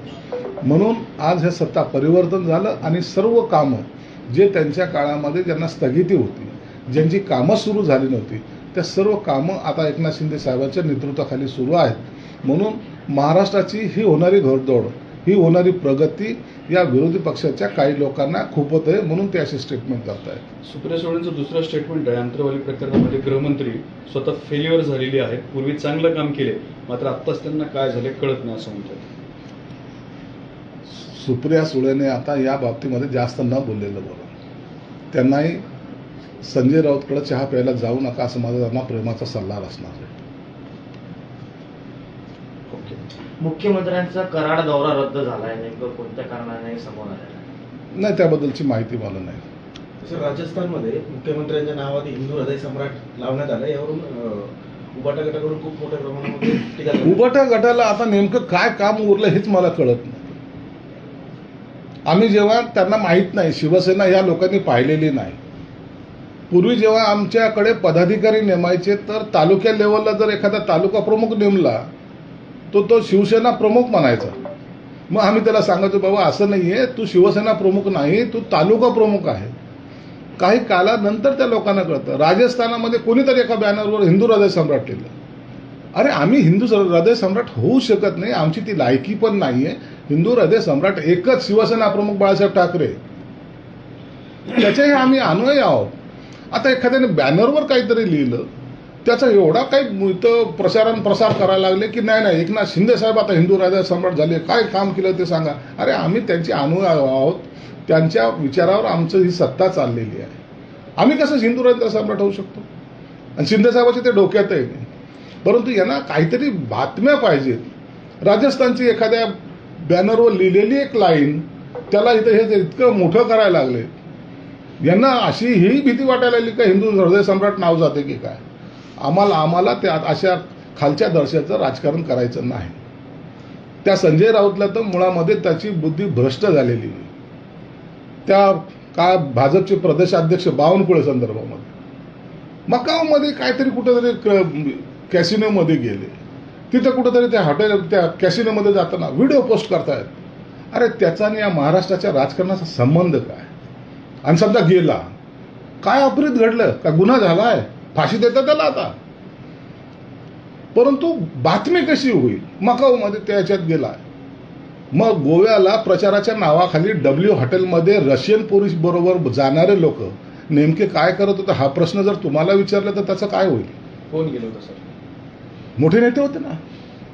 म्हणून आज हे सत्ता परिवर्तन झालं आणि सर्व कामं जे त्यांच्या काळामध्ये ज्यांना स्थगिती होती, ज्यांची कामं सुरू झाली नव्हती, त्या सर्व कामं आता एकनाथ शिंदे साहेबांच्या नेतृत्वाखाली सुरू आहेत. म्हणून महाराष्ट्राची ही होणारी घोडदौड, ही होणारी प्रगती या विरोधी पक्षाच्या काही लोकांना खूपत आहे म्हणून ते असे स्टेटमेंट करत आहेत. सुप्रिया सुळेंचं दुसरं स्टेटमेंट आहे. अंतरवाली प्रकरणामध्ये गृहमंत्री स्वतः फेल्युअर झालेली आहेत. पूर्वी चांगलं काम केले, मात्र आत्ताच त्यांना काय झाले कळत नाही असं म्हणतात. सुप्रिया सुळेने आता या बाबतीमध्ये जास्त न बोललेलं बरं. त्यांनाही संजय राऊतकडे चहा प्यायला जाऊ नका असं माझा त्यांना प्रेमाचा सल्ला असणार आहे. मुख्यमंत्र्यांचा कराड दौरा रद्द झालाय, नेमकं कोणत्या कारणाने समोर आलेला नाही, त्याबद्दलची माहिती मला नाही. तसं राजस्थानमध्ये मुख्यमंत्र्यांच्या नावात हिंदू हृदय सम्राट लावण्यात आलं. यावरून उबाटा गटाकडून खूप मोठ्या प्रमाणामध्ये टीका झाली. उबाटा गटाला आता नेमकं काय काम उरलं हेच मला कळत नाही. आम्ही जेव्हा त्यांना माहीत नाही, शिवसेना या लोकांनी पाहिलेली नाही. पूर्वी जेव्हा आमच्याकडे पदाधिकारी नेमायचे तर तालुक्या लेवलला जर एखादा तालुका प्रमुख नेमला तो शिवसेना प्रमुख म्हणायचा. मग आम्ही त्याला सांगायचो बाबा असं नाहीये, तू शिवसेना प्रमुख नाही, तू तालुका प्रमुख आहे. काही कालानंतर त्या लोकांना कळतं. राजस्थानामध्ये कोणीतरी एका बॅनरवर हिंदू हृदय सम्राट लिहिलं. अरे आम्ही हिंदू हृदय सम्राट होऊ शकत नाही, आमची ती लायकी पण नाहीये. हिंदू हृदय सम्राट एकच शिवसेना प्रमुख बाळासाहेब ठाकरे, त्याचेही आम्ही अनुयायी आहोत. आता एखाद्याने बॅनरवर काहीतरी लिहिलं त्याचा एवढा काही इथं प्रसार करायला लागले की नाही एकनाथ शिंदे साहेब आता हिंदू राजा सम्राट झाले, काय काम केलं ते सांगा. अरे आम्ही त्यांचे अनुयायी आहोत, त्यांच्या विचारावर आमचं ही सत्ता चाललेली आहे. आम्ही कसं हिंदू राजा सम्राट होऊ शकतो? आणि शिंदे साहेबाचे ते डोक्यातही नाही. परंतु यांना काहीतरी बातम्या पाहिजेत. राजस्थानची एखाद्या बॅनरवर लिहिलेली एक लाईन त्याला इथं हे इतकं मोठं करायला लागले. यांना अशी ही भीती वाटायला लागली का हिंदू हृदय सम्राट नाव जाते की काय? आम्हाला त्या अशा खालच्या दर्जाचं राजकारण करायचं नाही. त्या संजय राऊतला तर मुळामध्ये त्याची बुद्धी भ्रष्ट झालेली. त्या काय भाजपचे प्रदेशाध्यक्ष बावनकुळे संदर्भामध्ये मकाऊमध्ये काहीतरी कुठेतरी कॅसिनोमध्ये गेले, तिथं कुठेतरी त्या हॉटेल त्या कॅसिनोमध्ये जाताना व्हिडिओ पोस्ट करतायत. अरे त्याचा आणि या महाराष्ट्राच्या राजकारणाचा संबंध काय? आणि समजा गेला, काय अपरीत घडलं? का गुन्हा झालाय? फाशी देतात त्याला आता. परंतु बातमी कशी होईल? मकाऊमध्ये त्याच्यात गेलाय. मग गोव्याला प्रचाराच्या नावाखाली डब्ल्यू हॉटेलमध्ये रशियन पोलीस बरोबर जाणारे लोक नेमके काय करत होते हा प्रश्न जर तुम्हाला विचारला तर त्याचं काय होईल? कोण गेलं होतं सर? मोठे नेते होते ना,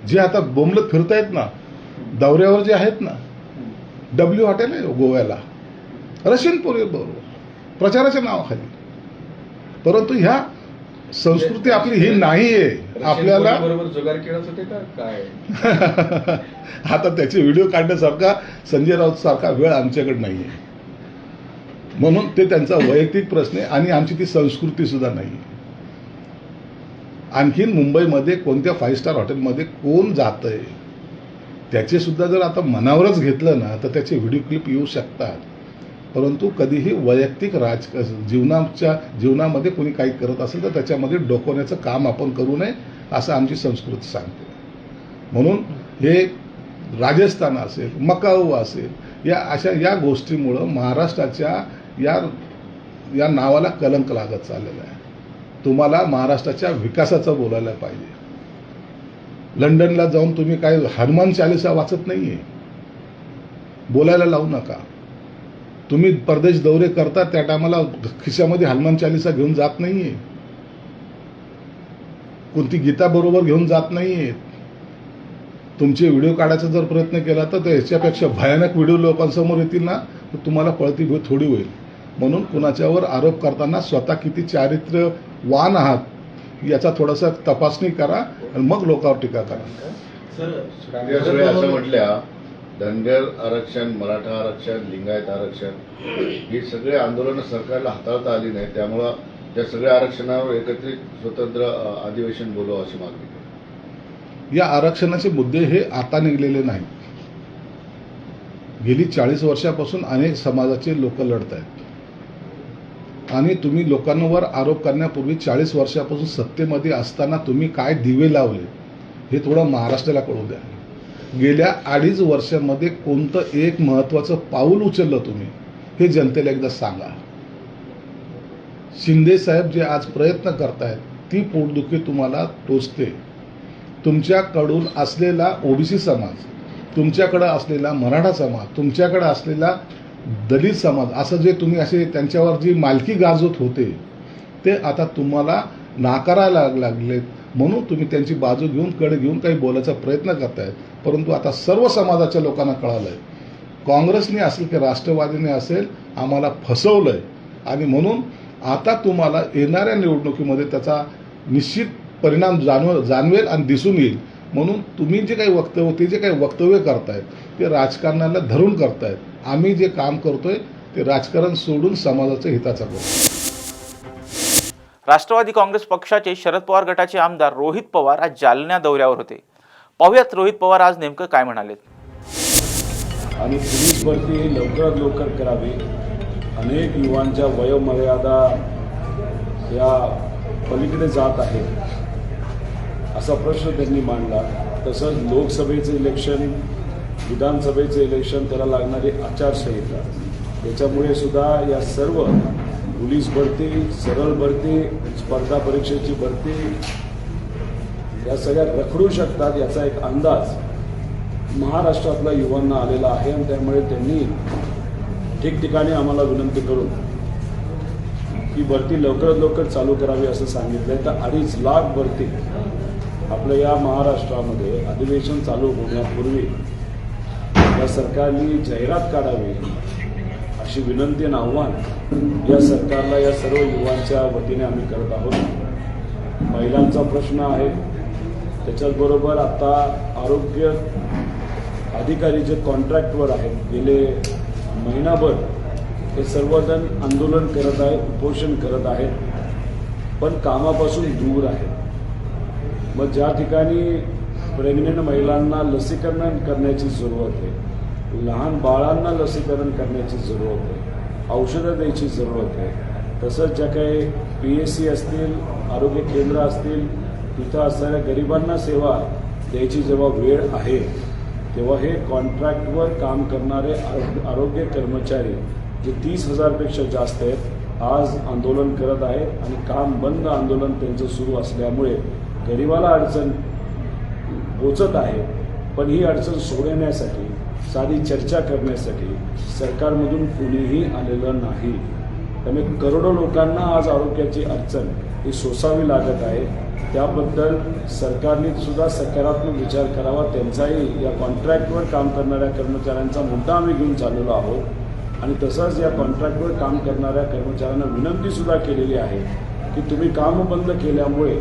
जे आता बोंबलत फिरतायत ना, दौऱ्यावर जे आहेत ना. डब्ल्यू हॉटेल आहे गोव्याला, रशियन पोलीस बरोबर प्रचाराच्या नावाखाली. परंतु ह्या संस्कृती आपली ही नाहीये. आपल्याला बरोबर जुगार खेळत होते का काय? आता त्याचे व्हिडिओ काढण्यासारखा संजय राऊत सारखा वेळ आमच्याकडे नाहीये. म्हणून ते त्यांचा वैयक्तिक प्रश्न आहे आणि आमची ती संस्कृती सुद्धा नाहीये. आणखीन मुंबईमध्ये कोणत्या 5 स्टार हॉटेलमध्ये कोण जातंय त्याचे सुद्धा जर आता मनावरच घेतलं ना तर त्याचे व्हिडिओ क्लिप येऊ शकतात. परंतु कधीही वैयक्तिक जीवनामध्ये कोणी काही करत असेल तर त्याच्यामध्ये डोकवण्याचं काम आपण करू नये असं आमची संस्कृती सांगते. म्हणून हे राजस्थान असेल, मकाऊ असेल, या गोष्टीमुळं महाराष्ट्राच्या या नावाला कलंक लागत चाललेला आहे. तुम्हाला महाराष्ट्राच्या विकासाचं बोलायला पाहिजे. लंडनला जाऊन तुम्ही काय हनुमान चालीसा वाचत नाहीये, बोलायला लावू नका. तुम्ही परदेश दौरे करता त्या टायमाला खिशामध्ये हनुमान चालीसा घेऊन जात नाहीये, कोणती गीता बरोबर घेऊन जात नाहीये. तुमचे व्हिडिओ काढायचा जर प्रयत्न केला तर ह्याच्यापेक्षा भयानक व्हिडिओ लोकांसमोर येतील ना तर तुम्हाला पळती भीत थोडी होईल. म्हणून कुणाच्यावर आरोप करताना स्वतः किती चारित्र्यवान आहात याचा थोडासा तपासणी करा आणि मग लोकांवर टीका करा. सर असं म्हटल्या धनगर आरक्षण, मराठा आरक्षण, लिंगायत आरक्षण ही सगळे आंदोलनं सरकारला हाताळता आली नाही, त्यामुळं त्या सगळ्या आरक्षणावर एकत्रित स्वतंत्र अधिवेशन बोलवा अशी मागणी. या आरक्षणाचे मुद्दे हे आता निघलेले नाहीत. गेली 40 वर्षापासून अनेक समाजाचे लोक लढत आहेत आणि तुम्ही लोकांवर आरोप करण्यापूर्वी 40 वर्षापासून सत्तेमध्ये असताना तुम्ही काय दिवे लावले हे थोडं महाराष्ट्राला कळू द्या. गेल्या 2.5 वर्षामध्ये कोणतं एक महत्वाचं पाऊल उचललं तुम्ही हे जनतेला एकदा सांगा. शिंदे साहेब जे आज प्रयत्न करतायत ती पोटदुखी तुम्हाला टोचते. तुमच्याकडून असलेला ओबीसी समाज, तुमच्याकडे असलेला मराठा समाज, तुमच्याकडे असलेला दलित समाज असं जे तुम्ही असे त्यांच्यावर जी मालकी गाजवत होते ते आता तुम्हाला नाकारायला लागलेत. म्हणून तुम्ही त्यांची बाजू घेऊन कडे घेऊन काही बोलायचा प्रयत्न करतायत. परंतु आता सर्व समाजाच्या लोकांना कळालंय काँग्रेसने असेल की राष्ट्रवादीने असेल आम्हाला फसवलंय आणि म्हणून आता तुम्हाला येणाऱ्या निवडणुकीमध्ये त्याचा निश्चित परिणाम जाणवेल आणि दिसून येईल. म्हणून तुम्ही जे काही वक्तव्य करतायत ते राजकारणाला धरून करतायत. आम्ही जे काम करतोय ते राजकारण सोडून समाजाच्या हिताचं करतो. राष्ट्रवादी काँग्रेस पक्षाचे शरद पवार गटाचे आमदार रोहित पवार आज जालना दौऱ्यावर होते. पाहुयात रोहित पवार आज नेमकं काय म्हणालेत. आणि पोलीस भरती लवकरात लवकर करावी. अनेक युवांच्या वयोमर्यादा या पलीकडे जात आहेत असा प्रश्न त्यांनी मांडला. तसंच लोकसभेचं इलेक्शन, विधानसभेचं इलेक्शन, त्याला लागणारी आचारसंहिता याच्यामुळे सुद्धा या सर्व पोलीस भरती, सरळ भरती, स्पर्धा परीक्षेची भरती या सगळ्या रखडू शकतात याचा एक अंदाज महाराष्ट्रातल्या युवांना आलेला आहे. आणि त्यामुळे त्यांनी ठिकठिकाणी आम्हाला विनंती करून ती भरती लवकरात लवकर चालू करावी असं सांगितलं आहे. तर 2.5 लाख भरती आपल्या या महाराष्ट्रामध्ये अधिवेशन चालू होण्यापूर्वी या सरकारने जाहिरात काढावी अशी विनंती आणि आव्हान या सरकारला, या सर्व युवांच्या वतीने आम्ही करत आहोत. महिलांचा प्रश्न आहे, त्याच्याचबरोबर आता आरोग्य अधिकारी जे कॉन्ट्रॅक्टवर आहेत गेले महिनाभर हे सर्वजण आंदोलन करत आहेत, उपोषण करत आहेत, पण कामापासून दूर आहेत. मग ज्या ठिकाणी प्रेग्नेंट महिलांना लसीकरण करण्याची जरूरत आहे, लहान बाळांना लसीकरण करण्याची जरूरत आहे, औषधं द्यायची जरूरत आहे, तसंच ज्या काही PSC असतील, आरोग्य केंद्र असतील, तिथं असणाऱ्या गरिबांना सेवा द्यायची जेव्हा वेळ आहे तेव्हा हे कॉन्ट्रॅक्टवर काम करणारे आरोग्य कर्मचारी जे 30,000पेक्षा जास्त आहेत आज आंदोलन करत आहेत आणि काम बंद आंदोलन त्यांचं सुरू असल्यामुळे गरिबाला अडचण पोचत आहे. पण ही अडचण सोडवण्यासाठी, साधी चर्चा करण्यासाठी सरकारमधून कुणीही आलेलं नाही. त्यामुळे करोडो लोकांना आज आरोग्याची अडचण ही सोसावी लागत आहे. त्याबद्दल सरकारने सुद्धा सकारात्मक विचार करावा. त्यांचाही या कॉन्ट्रॅक्टवर काम करणाऱ्या कर्मचाऱ्यांचा मुद्दा आम्ही घेऊन चाललेलो आहोत आणि तसंच या कॉन्ट्रॅक्टवर काम करणाऱ्या कर्मचाऱ्यांना विनंतीसुद्धा केलेली आहे की तुम्ही काम बंद केल्यामुळे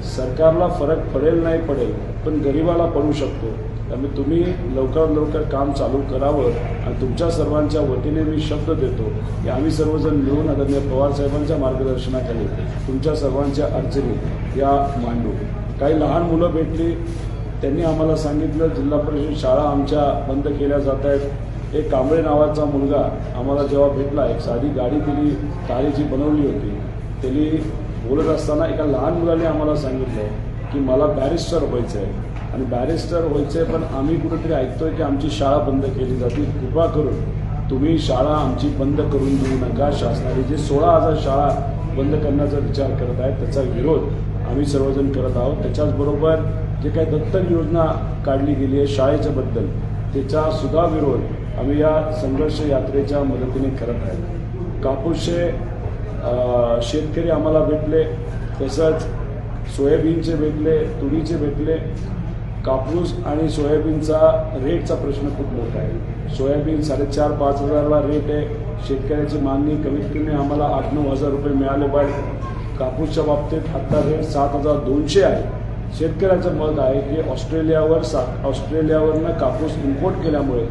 सरकारला फरक पडेल नाही पडेल, पण गरिबाला पडू शकतो. त्यामुळे तुम्ही लवकरात लवकर काम चालू करावं आणि तुमच्या सर्वांच्या वतीने मी शब्द देतो की आम्ही सर्वजण मिळून आदरणीय पवार साहेबांच्या मार्गदर्शनाखाली तुमच्या सर्वांच्या अडचणी या मांडू. काही लहान मुलं भेटली, त्यांनी आम्हाला सांगितलं जिल्हा परिषद शाळा आमच्या बंद केल्या जात आहेत. एक कांबळे नावाचा मुलगा आम्हाला जेव्हा भेटला, एक साधी गाडी दिली, तारेची बनवली होती, त्यांनी बोलत असताना एका लहान मुलाने आम्हाला सांगितलं की मला बॅरिस्टर व्हायचं आहे आणि बॅरिस्टर व्हायचं आहे, पण आम्ही कुठेतरी ऐकतोय की आमची शाळा बंद केली जाते. कृपा करून तुम्ही शाळा आमची बंद करून देऊ नका. शासनाने जे 16,000 शाळा बंद करण्याचा विचार करत आहेत त्याचा विरोध आम्ही सर्वजण करत आहोत. त्याच्याचबरोबर जे काही दत्तक योजना काढली गेली आहे शाळेच्या बद्दल त्याचा सुद्धा विरोध आम्ही या संघर्ष यात्रेच्या मदतीने करत आहे. कापूसचे शेतकरी आम्हाला भेटले, तसंच सोयाबीनचे भेटले, तुरीचे भेटले. कापूस आणि सोयाबीनचा रेटचा प्रश्न खूप मोठा आहे. सोयाबीन 4,500-5 हजारला रेट आहे. शेतकऱ्याची मागणी कमीत कमी आम्हाला 8-9 हजार रुपये मिळाले पाहिजे. कापूसच्या बाबतीत आत्ता रेट 7,200 आहे. शेतकऱ्याचं मत आहे की ऑस्ट्रेलियावरनं कापूस इम्पोर्ट केल्यामुळे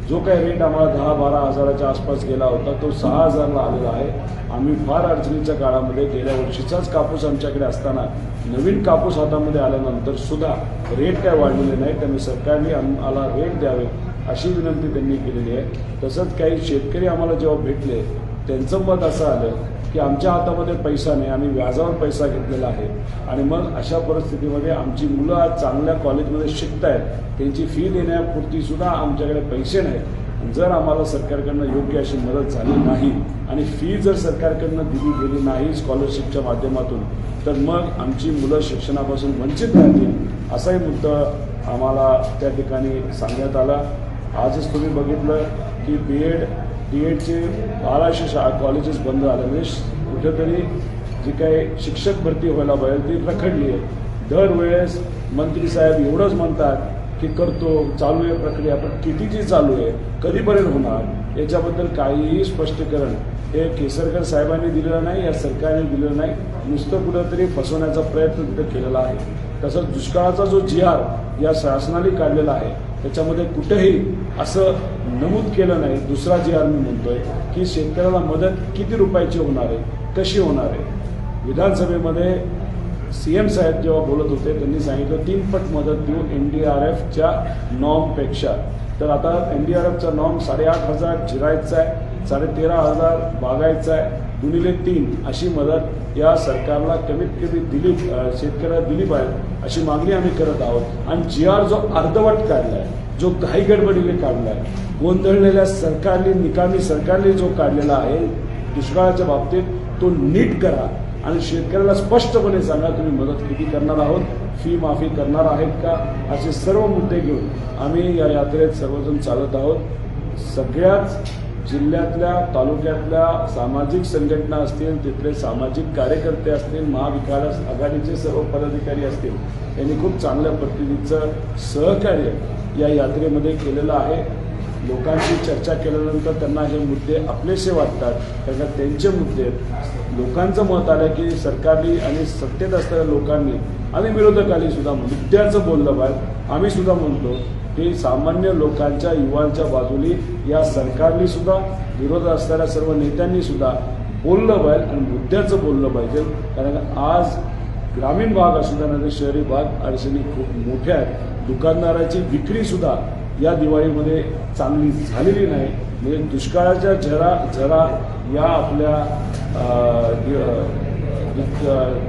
जो काही रेट आम्हाला 10-12 हजाराच्या आसपास गेला होता तो 6 हजारला आलेला आहे. आम्ही फार अडचणीच्या काळामध्ये गेल्या वर्षीचाच कापूस आमच्याकडे असताना नवीन कापूस हातामध्ये आल्यानंतर सुद्धा रेट काय वाढलेले नाही. त्यामुळे सरकारने आम्हाला रेट द्यावे अशी विनंती त्यांनी केलेली आहे. तसंच काही शेतकरी आम्हाला जेव्हा भेटले त्यांचं मत असं आलं की आमच्या हातामध्ये पैसा नाही, आम्ही व्याजावर पैसा घेतलेला आहे आणि मग अशा परिस्थितीमध्ये आमची मुलं आज चांगल्या कॉलेजमध्ये शिकत आहेत, त्यांची फी देण्यापुरती सुद्धा आमच्याकडे पैसे नाहीत. जर आम्हाला सरकारकडनं योग्य अशी मदत झाली नाही आणि फी जर सरकारकडनं दिली गेली नाही स्कॉलरशिपच्या माध्यमातून तर मग आमची मुलं शिक्षणापासून वंचित राहतील असाही मुद्दा आम्हाला त्या ठिकाणी सांगण्यात आला. आजच तुम्ही बघितलं की BEdचे 1200 कॉलेजेस बंद झाले. म्हणजे कुठेतरी जी काही शिक्षक भरती व्हायला पाहिजे ती रखडली आहे. दरवेळेस मंत्री साहेब एवढंच म्हणतात की करतो, चालू आहे प्रक्रिया, पण कितीची चालू आहे, कधीपर्यंत होणार याच्याबद्दल काहीही स्पष्टीकरण हे केसरकर साहेबांनी दिलेलं नाही, या सरकारने दिलेलं नाही. नुसतं कुठंतरी फसवण्याचा प्रयत्न तिथं केलेला आहे. तसंच दुष्काळाचा जो GR या शासनाने काढलेला आहे त्याच्यामध्ये कुठेही असं नमूद केलं नाही. दुसरा GR मी म्हणतोय की शेतकऱ्याला मदत किती रुपयाची होणार आहे, कशी होणार आहे. विधानसभेमध्ये CM साहेब जेव्हा बोलत होते त्यांनी सांगितलं 3 पट मदत देऊ NDRFच्या नॉर्मपेक्षा. तर आता NDRFचा नॉर्म 8,500 जिरायचा आहे, 13,500 बागायचा आहे, गुणिले 3 अशी मदत या सरकारला कमीत कमी दिली, शेतकऱ्याला दिली पाहिजे अशी मागणी आम्ही करत आहोत. आणि GR जो अर्धवट काढला आहे, जो घाई गडबडीने काढला आहे, गोंधळलेल्या सरकारने, निकामी सरकारने जो काढलेला आहे दुष्काळाच्या बाबतीत तो नीट करा आणि शेतकऱ्याला स्पष्टपणे सांगा तुम्ही मदत किती करणार आहोत, फी माफी करणार आहेत का, असे सर्व मुद्दे घेऊन आम्ही या यात्रेत सर्वजण चालत आहोत. सगळ्याच जिल्ह्यातल्या तालुक्यातल्या सामाजिक संघटना असतील, तिथले सामाजिक कार्यकर्ते असतील, महाविकास आघाडीचे सर्व पदाधिकारी असतील, यांनी खूप चांगल्या पद्धतीचं सहकार्य या यात्रेमध्ये केलेलं आहे. लोकांशी चर्चा केल्यानंतर त्यांना हे मुद्दे आपलेसे वाटतात, कारण त्यांचे मुद्दे लोकांचं मत आलं की सरकारने आणि सत्तेत असलेल्या लोकांनी आणि विरोधकांनी सुद्धा मुद्द्याचं बोललं पाहिजे. आम्ही सुद्धा म्हणतो की सामान्य लोकांच्या, युवांच्या बाजूनी या सरकारने सुद्धा, विरोधात असणाऱ्या सर्व नेत्यांनी सुद्धा बोललं पाहिजे आणि मुद्द्याचं बोललं पाहिजे. कारण आज ग्रामीण भाग असू द्या नाही शहरी भाग अडचणी खूप मोठ्या आहेत. दुकानदाराची विक्री सुद्धा या दिवाळीमध्ये चांगली झालेली नाही. म्हणजे दुष्काळाच्या झरा या आपल्या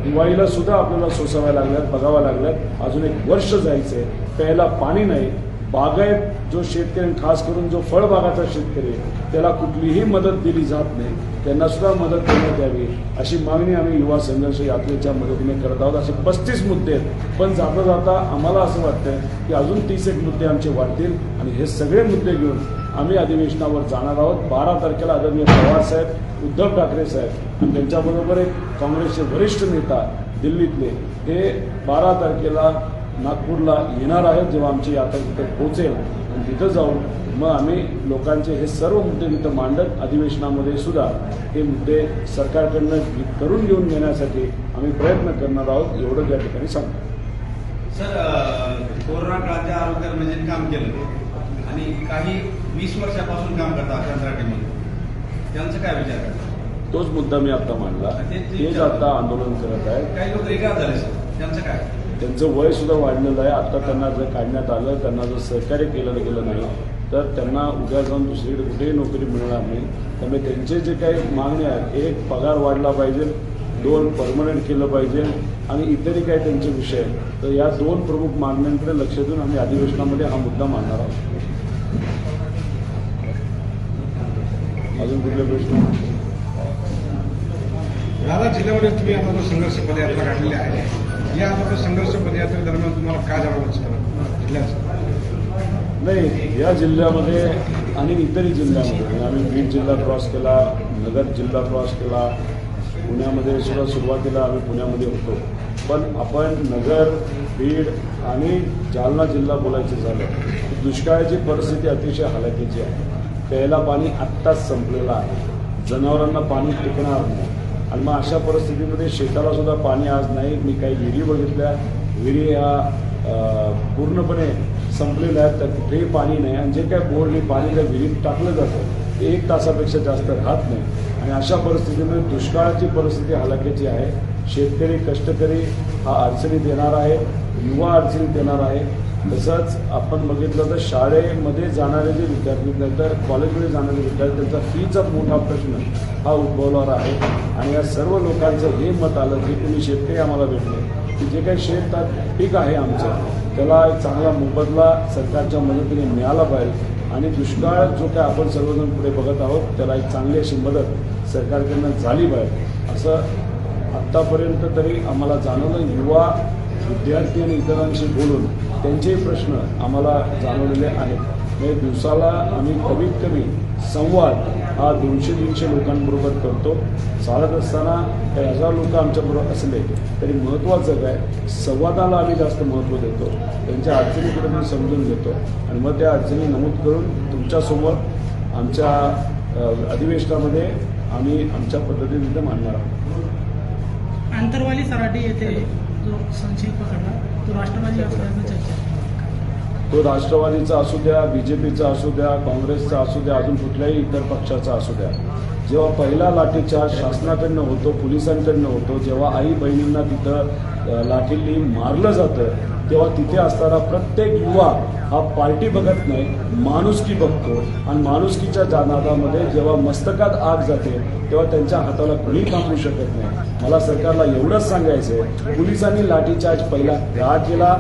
दिवाळीला सुद्धा आपल्याला सोसाव्या लागल्यात, बघाव्या लागल्यात. अजून एक वर्ष जायचंय, प्यायला पाणी नाही. बागायत जो शेतकरी, खास करून जो फळबागाचा शेतकरी, त्याला कुठलीही मदत दिली जात नाही. त्यांना सुद्धा मदत देण्यात यावी अशी मागणी आम्ही युवा संघर्ष यात्रेच्या मदतीने करत आहोत. असे 35 मुद्दे आहेत, पण जाता जाता आम्हाला असं वाटतं की अजून 31 मुद्दे आमचे वाढतील आणि हे सगळे मुद्दे घेऊन आम्ही अधिवेशनावर जाणार आहोत. 12 तारखेला आदरणीय पवार साहेब, उद्धव ठाकरे साहेब आणि त्यांच्याबरोबर एक काँग्रेसचे वरिष्ठ नेता दिल्लीतले, हे 12 तारखेला नागपूरला येणार आहेत. जेव्हा आमची यात्रा तिथे पोहोचेल आणि तिथं जाऊन मग आम्ही लोकांचे हे सर्व मुद्दे तिथं मांडत अधिवेशनामध्ये सुद्धा हे मुद्दे सरकारकडनं करून घेऊन घेण्यासाठी आम्ही प्रयत्न करणार आहोत, एवढं या ठिकाणी सांगतो. सर, कोरोना काळाच्या आरोग्य कर्मचाऱ्यांनी काम केलं आणि काही 20 वर्षापासून काम करतात कंत्राटीमध्ये, त्यांचं काय विचार करतात? तोच मुद्दा मी आता मांडला. तेच आता आंदोलन करत आहेत. काही लोक रिगार झाले सर, त्यांचं काय? त्यांचं वय सुद्धा वाढलेलं आहे. आता त्यांना जर काढण्यात आलं, त्यांना जर सहकार्य केलं गेलं नाही तर त्यांना उद्या जाऊन दुसरीकडे कुठेही नोकरी मिळणार नाही. त्यामुळे त्यांचे जे काही मागणी आहेत, 1 पगार वाढला पाहिजे, 2 परमनंट केलं पाहिजे आणि इतरही काही त्यांचे विषय आहेत. तर या 2 प्रमुख मागण्यांकडे लक्ष देऊन आम्ही अधिवेशनामध्ये हा मुद्दा मांडणार आहोत. अजून कुठले प्रश्न? राधा जिल्ह्यामध्ये तुम्ही आता संघर्ष पदयात्रा काढलेली आहे, या आता संघर्ष पदयात्रेदरम्यान तुम्हाला काय जाणवलं जिल्ह्याचं? नाही, या जिल्ह्यामध्ये आणि इतरही जिल्ह्यामध्ये आम्ही बीड जिल्हा क्रॉस केला, नगर जिल्हा क्रॉस केला, पुण्यामध्ये सुद्धा सुरुवातीला आम्ही पुण्यामध्ये होतो. पण आपण नगर, बीड आणि जालना जिल्हा बोलायचं झालं, दुष्काळाची परिस्थिती अतिशय हलाखीची आहे. प्यायला पाणी आत्ताच संपलेलं आहे, जनावरांना पाणी टिकणार नाही आणि मग अशा परिस्थितीमध्ये शेताला सुद्धा पाणी आज नाही. मी काही विहिरी बघितल्या, विहिरी ह्या पूर्णपणे संपलेल्या आहेत, तर कुठेही पाणी नाही आणि जे काय बोरने पाणी त्या विहिरीत टाकलं जातं ते 1 तासापेक्षा जास्त राहत नाही. आणि अशा परिस्थितीमध्ये दुष्काळाची परिस्थिती हलाखीची आहे. शेतकरी, कष्टकरी हा अडचणीत येणार आहे, युवा अडचणीत येणार आहे. तसंच आपण बघितलं तर शाळेमध्ये जाणारे जे विद्यार्थी, नंतर कॉलेजमध्ये जाणारे विद्यार्थी, त्यांचा फीचा मोठा प्रश्न हा उद्भवणार आहे. आणि या सर्व लोकांचं हे मत आलं, जे कोणी शेतकरी आम्हाला भेटले, की जे काही शेतात पीक आहे आमचं, त्याला एक चांगला मोबदला सरकारच्या मदतीने मिळाला पाहिजे आणि दुष्काळ जो काय आपण सर्वजण पुढे बघत आहोत त्याला एक चांगली अशी मदत सरकारकडनं झाली पाहिजे. असं आत्तापर्यंत तरी आम्हाला जाणवलं. युवा, विद्यार्थी आणि इतरांशी बोलून त्यांचेही प्रश्न आम्हाला जाणवलेले आहेत. म्हणजे दिवसाला आम्ही कमीत कमी संवाद हा 200-300 लोकांबरोबर करतो. चालत असताना काही 1000 लोक आमच्याबरोबर असले तरी महत्त्वाचं काय, संवादाला आम्ही जास्त महत्त्व देतो. त्यांच्या अडचणीकडे मी समजून घेतो आणि मग त्या अडचणी नमूद करून तुमच्यासमोर आमच्या अधिवेशनामध्ये आम्ही आमच्या पद्धतीने तिथे मांडणार आहोत. आंतरवाली सराटी येथे जो संशयित पकडला तो राष्ट्रवादी असल्याचं चर्चा, तो राष्ट्रवादीचा असू द्या, बीजेपीचा असू द्या, काँग्रेसचा असू द्या, अजून कुठल्याही इतर पक्षाचा असू द्या, जेव्हा पहिला लाठीचार्ज शासनाकडनं होतो, पोलिसांकडनं होतो, जेव्हा आई बहिणींना तिथं लाठींनी मारलं जातं, तेव्हा तिथे असणारा प्रत्येक युवा हा पार्टी बघत नाही, माणुसकी बघतो आणि माणुसकीच्या नादामध्ये जेव्हा मस्तकात आग जाते तेव्हा त्यांच्या हाताला कुणी थांबवू शकत नाही. मला सरकारला एवढंच सांगायचं आहे, पोलिसांनी लाठीचार्ज पहिला का केला,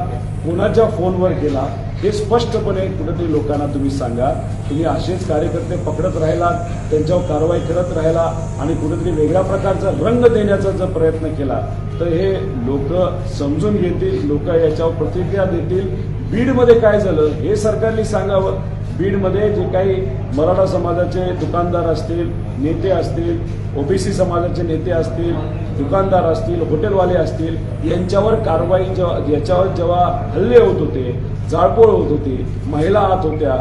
कोणाच्या फोनवर केला, हे स्पष्टपणे कुठेतरी लोकांना तुम्ही सांगा. तुम्ही असेच कार्यकर्ते पकडत राहिला, त्यांच्यावर कारवाई करत राहिला आणि कुठेतरी वेगळ्या प्रकारचा रंग देण्याचा जर प्रयत्न केला तर हे लोक समजून घेतील, लोक याच्यावर प्रतिक्रिया देतील. बीडमध्ये काय झालं हे सरकारने सांगावं. बीडमध्ये जे काही मराठा समाजाचे दुकानदार असतील, नेते असतील, ओबीसी समाजाचे नेते असतील, दुकानदार असतील, हॉटेलवाले असतील, यांच्यावर कारवाई याच्यावर जेव्हा हल्ले होत होते, जाळपोळ होत होती, महिला आत होत्या,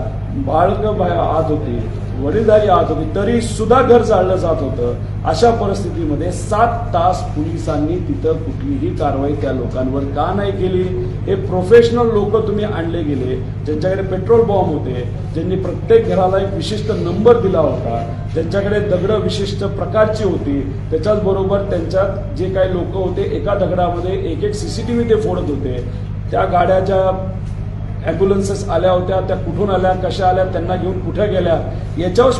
बाळकं आत होती, वडीलधारी आत होती, तरी सुद्धा घर जाळलं जात होतं. अशा परिस्थितीमध्ये 7 तास पोलिसांनी तिथं कुठलीही कारवाई त्या लोकांवर का नाही केली? हे प्रोफेशनल लोक तुम्ही आणले गेले, ज्यांच्याकडे पेट्रोल बॉम्ब होते, ज्यांनी प्रत्येक घराला एक विशिष्ट नंबर दिला होता, ज्यांच्याकडे दगडं विशिष्ट प्रकारची होती, त्याच्याच बरोबर त्यांच्यात जे काही लोक होते एका दगडामध्ये एक CCTV ते फोडत होते. त्या गाड्याच्या ॲम्ब्युलन्सेस आल्या होत्या, त्या कुठून आल्या, कशा आल्या, त्यांना घेऊन कुठे गेल्या, याच्यावर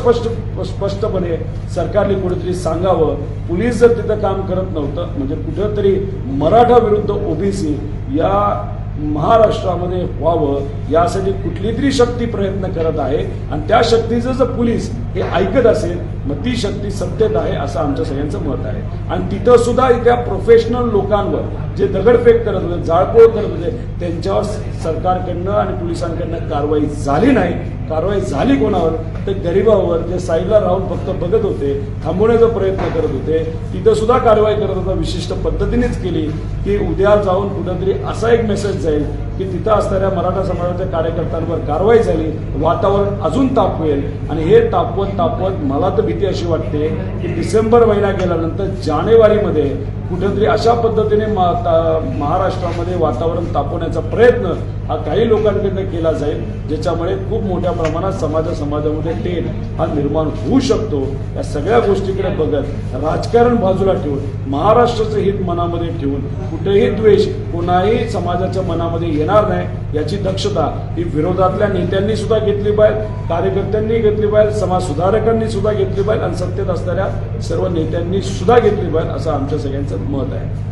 स्पष्टपणे सरकारने कुठेतरी सांगावं. पोलीस जर तिथं काम करत नव्हतं, म्हणजे कुठेतरी मराठा विरुद्ध ओबीसी या महाराष्ट्रामध्ये व्हावं, यासाठी कुठली तरी शक्ती प्रयत्न करत आहे, आणि त्या शक्तीचं जर पोलीस हे ऐकत असेल, मग ती शक्ती सत्तेत आहे असं आमच्या सगळ्यांचं मत आहे. आणि तिथं सुद्धा त्या प्रोफेशनल लोकांवर जे दगडफेक करत होते, जाळपोळ करत होते, त्यांच्यावर सरकारकडनं आणि पोलिसांकडनं कारवाई झाली नाही. कारवाई झाली कोणावर? तर गरिबावर, जे साईडला राहून फक्त बघत होते, थांबवण्याचा प्रयत्न करत होते, तिथं सुद्धा कारवाई करत होता विशिष्ट पद्धतीनेच केली की उद्या जाऊन कुठंतरी असा एक मेसेज जाईल की तिथं असणाऱ्या मराठा समाजाच्या कार्यकर्त्यांवर कारवाई झाली, वातावरण अजून तापवेल. आणि हे तापवत मला तर भीती अशी वाटते की डिसेंबर महिना गेल्यानंतर जानेवारीमध्ये कुठेतरी अशा पद्धतीने महाराष्ट्रामध्ये वातावरण तापवण्याचा प्रयत्न हा काही लोकांकडनं केला जाईल, ज्याच्यामुळे खूप मोठ्या प्रमाणात समाजामध्ये तेढ हा निर्माण होऊ शकतो. या सगळ्या गोष्टीकडे बघत, राजकारण बाजूला ठेवून, महाराष्ट्राचं हित मनामध्ये ठेवून कुठेही द्वेष कोणाही समाजाच्या मनामध्ये येणार नाही, याची दक्षता ही विरोधातल्या नेत्यांनी सुद्धा घेतली पाहिजे, कार्यकर्त्यांनी घेतली पाहिजे, समाज सुधारकांनी सुद्धा घेतली पाहिजे, आणि सत्तेत असणाऱ्या सर्व नेत्यांनी सुद्धा घेतली पाहिजे, असं आमच्या सगळ्यांचं मत आहे.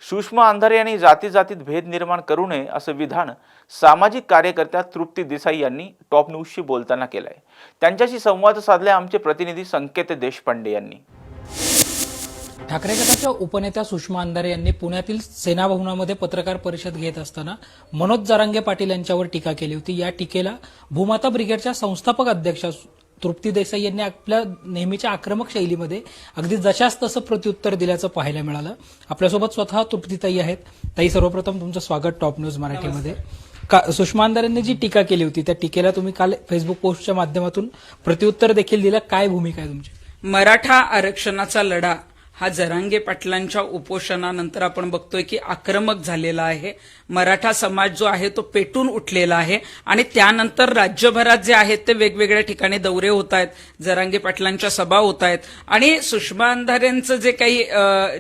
सुषमा अंधारे यांनी जातीत भेद निर्माण करू नये असं विधान सामाजिक कार्यकर्त्या तृप्ती देसाई यांनी टॉप न्यूजशी बोलताना केलंय. त्यांच्याशी संवाद साधले आमचे प्रतिनिधी संकेत देशपांडे यांनी. ठाकरे गटाच्या उपनेत्या सुषमा अंधारे यांनी पुण्यातील सेना भवनामध्ये पत्रकार परिषद घेत असताना मनोज जरांगे पाटील यांच्यावर टीका केली होती. या टीकेला भूमाता ब्रिगेडच्या संस्थापक अध्यक्षा तृप्ती देसाई यांनी आपल्या नेहमीच्या आक्रमक शैलीमध्ये अगदी जशास तसं प्रत्युत्तर दिल्याचं पाहायला मिळालं. आपल्यासोबत स्वतः तृप्तीताई आहेत. ताई, सर्वप्रथम तुमचं स्वागत टॉप न्यूज मराठीमध्ये. सुषमा अंधारेंनी जी टीका केली होती त्या टीकेला तुम्ही काल फेसबुक पोस्टच्या माध्यमातून प्रत्युत्तर देखील दिलं. काय भूमिका आहे तुमची? मराठा आरक्षणाचा लढा हा जरांगे पाटलांच्या उपोषणानंतर आपण बघतोय की आक्रमक झालेला आहे. मराठा समाज जो आहे तो पेटून उठलेला आहे आणि त्यानंतर राज्यभरात जे आहेत ते वेगवेगळ्या ठिकाणी दौरे होत आहेत, जरांगे पाटलांच्या सभा होत आहेत आणि सुषमा अंधारेंचं जे काही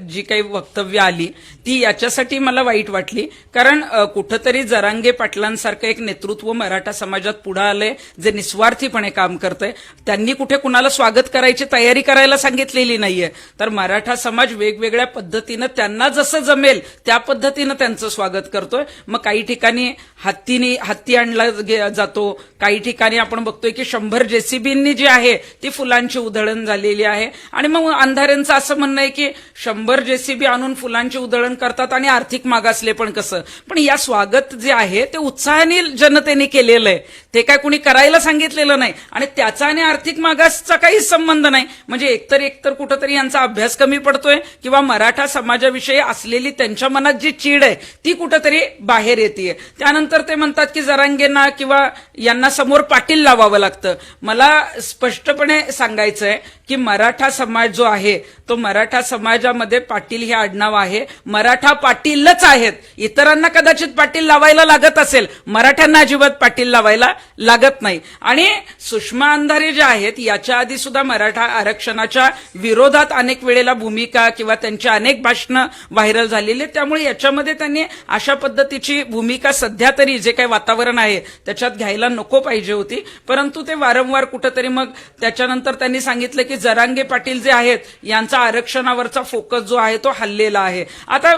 जी काही वक्तव्य आली ती याच्यासाठी मला वाईट वाटली. कारण कुठंतरी जरांगे पाटलांसारखं एक नेतृत्व मराठा समाजात पुढे आलंय जे निस्वार्थीपणे काम करतंय. त्यांनी कुठे कुणाला स्वागत करायची तयारी करायला सांगितलेली नाहीये. तर मराठा समाज वेगवेगळ्या पद्धतीनं त्यांना जसं जमेल त्या पद्धतीनं त्यांचं स्वागत करतोय. मग काही ठिकाणी हत्ती आणला जातो, काही ठिकाणी आपण बघतोय की 100 JCBंनी जी आहे ती फुलांची उधळण झालेली आहे. आणि मग अंधारेंचं असं म्हणणं आहे की 100 JCB आणून फुलांची उधळण करतात आणि आर्थिक मागासले पण कसं. पण या स्वागत जे आहे ते उत्साहाने जनतेने केलेलं आहे, ते काय कुणी करायला सांगितलेलं नाही आणि त्याचा आणि आर्थिक मागासचा काहीच संबंध नाही. म्हणजे एकतर कुठंतरी यांचा अभ्यास कमी पडतोय किंवा मराठा समाजाविषयी असलेली त्यांच्या मनात जी चीड आहे ती कुठंतरी बाहेर येते. त्यानंतर ते म्हणतात की जरांगेंना किंवा यांना समोर पाटील लावावं लागतं. मला स्पष्टपणे सांगायचं आहे की मराठा समाज जो आहे तो मराठा समाजामध्ये पाटील हे आडनाव आहे. मराठा पाटीलच आहेत. इतरांना कदाचित पाटील लावायला लागत असेल, मराठ्यांना अजिबात पाटील लावायला लागत नाही. आणि सुषमा अंधारे जे आहेत याच्या आधी सुद्धा मराठा आरक्षणाच्या विरोधात अनेक वेळेला भूमिका किंवा त्यांची अनेक भाषणं व्हायरल झालेली. त्यामुळे याच्यामध्ये त्यांनी अशा पद्धतीची भूमिका सध्या तरी जे काही वातावरण आहे त्याच्यात घ्यायला नको पाहिजे होती. परंतु ते वारंवार कुठंतरी मग त्याच्यानंतर त्यांनी सांगितलं की जरांगे पाटील जे आहेत यांचा आरक्षणावरचा फोकस जो आहे तो हल्लेला आहे. आता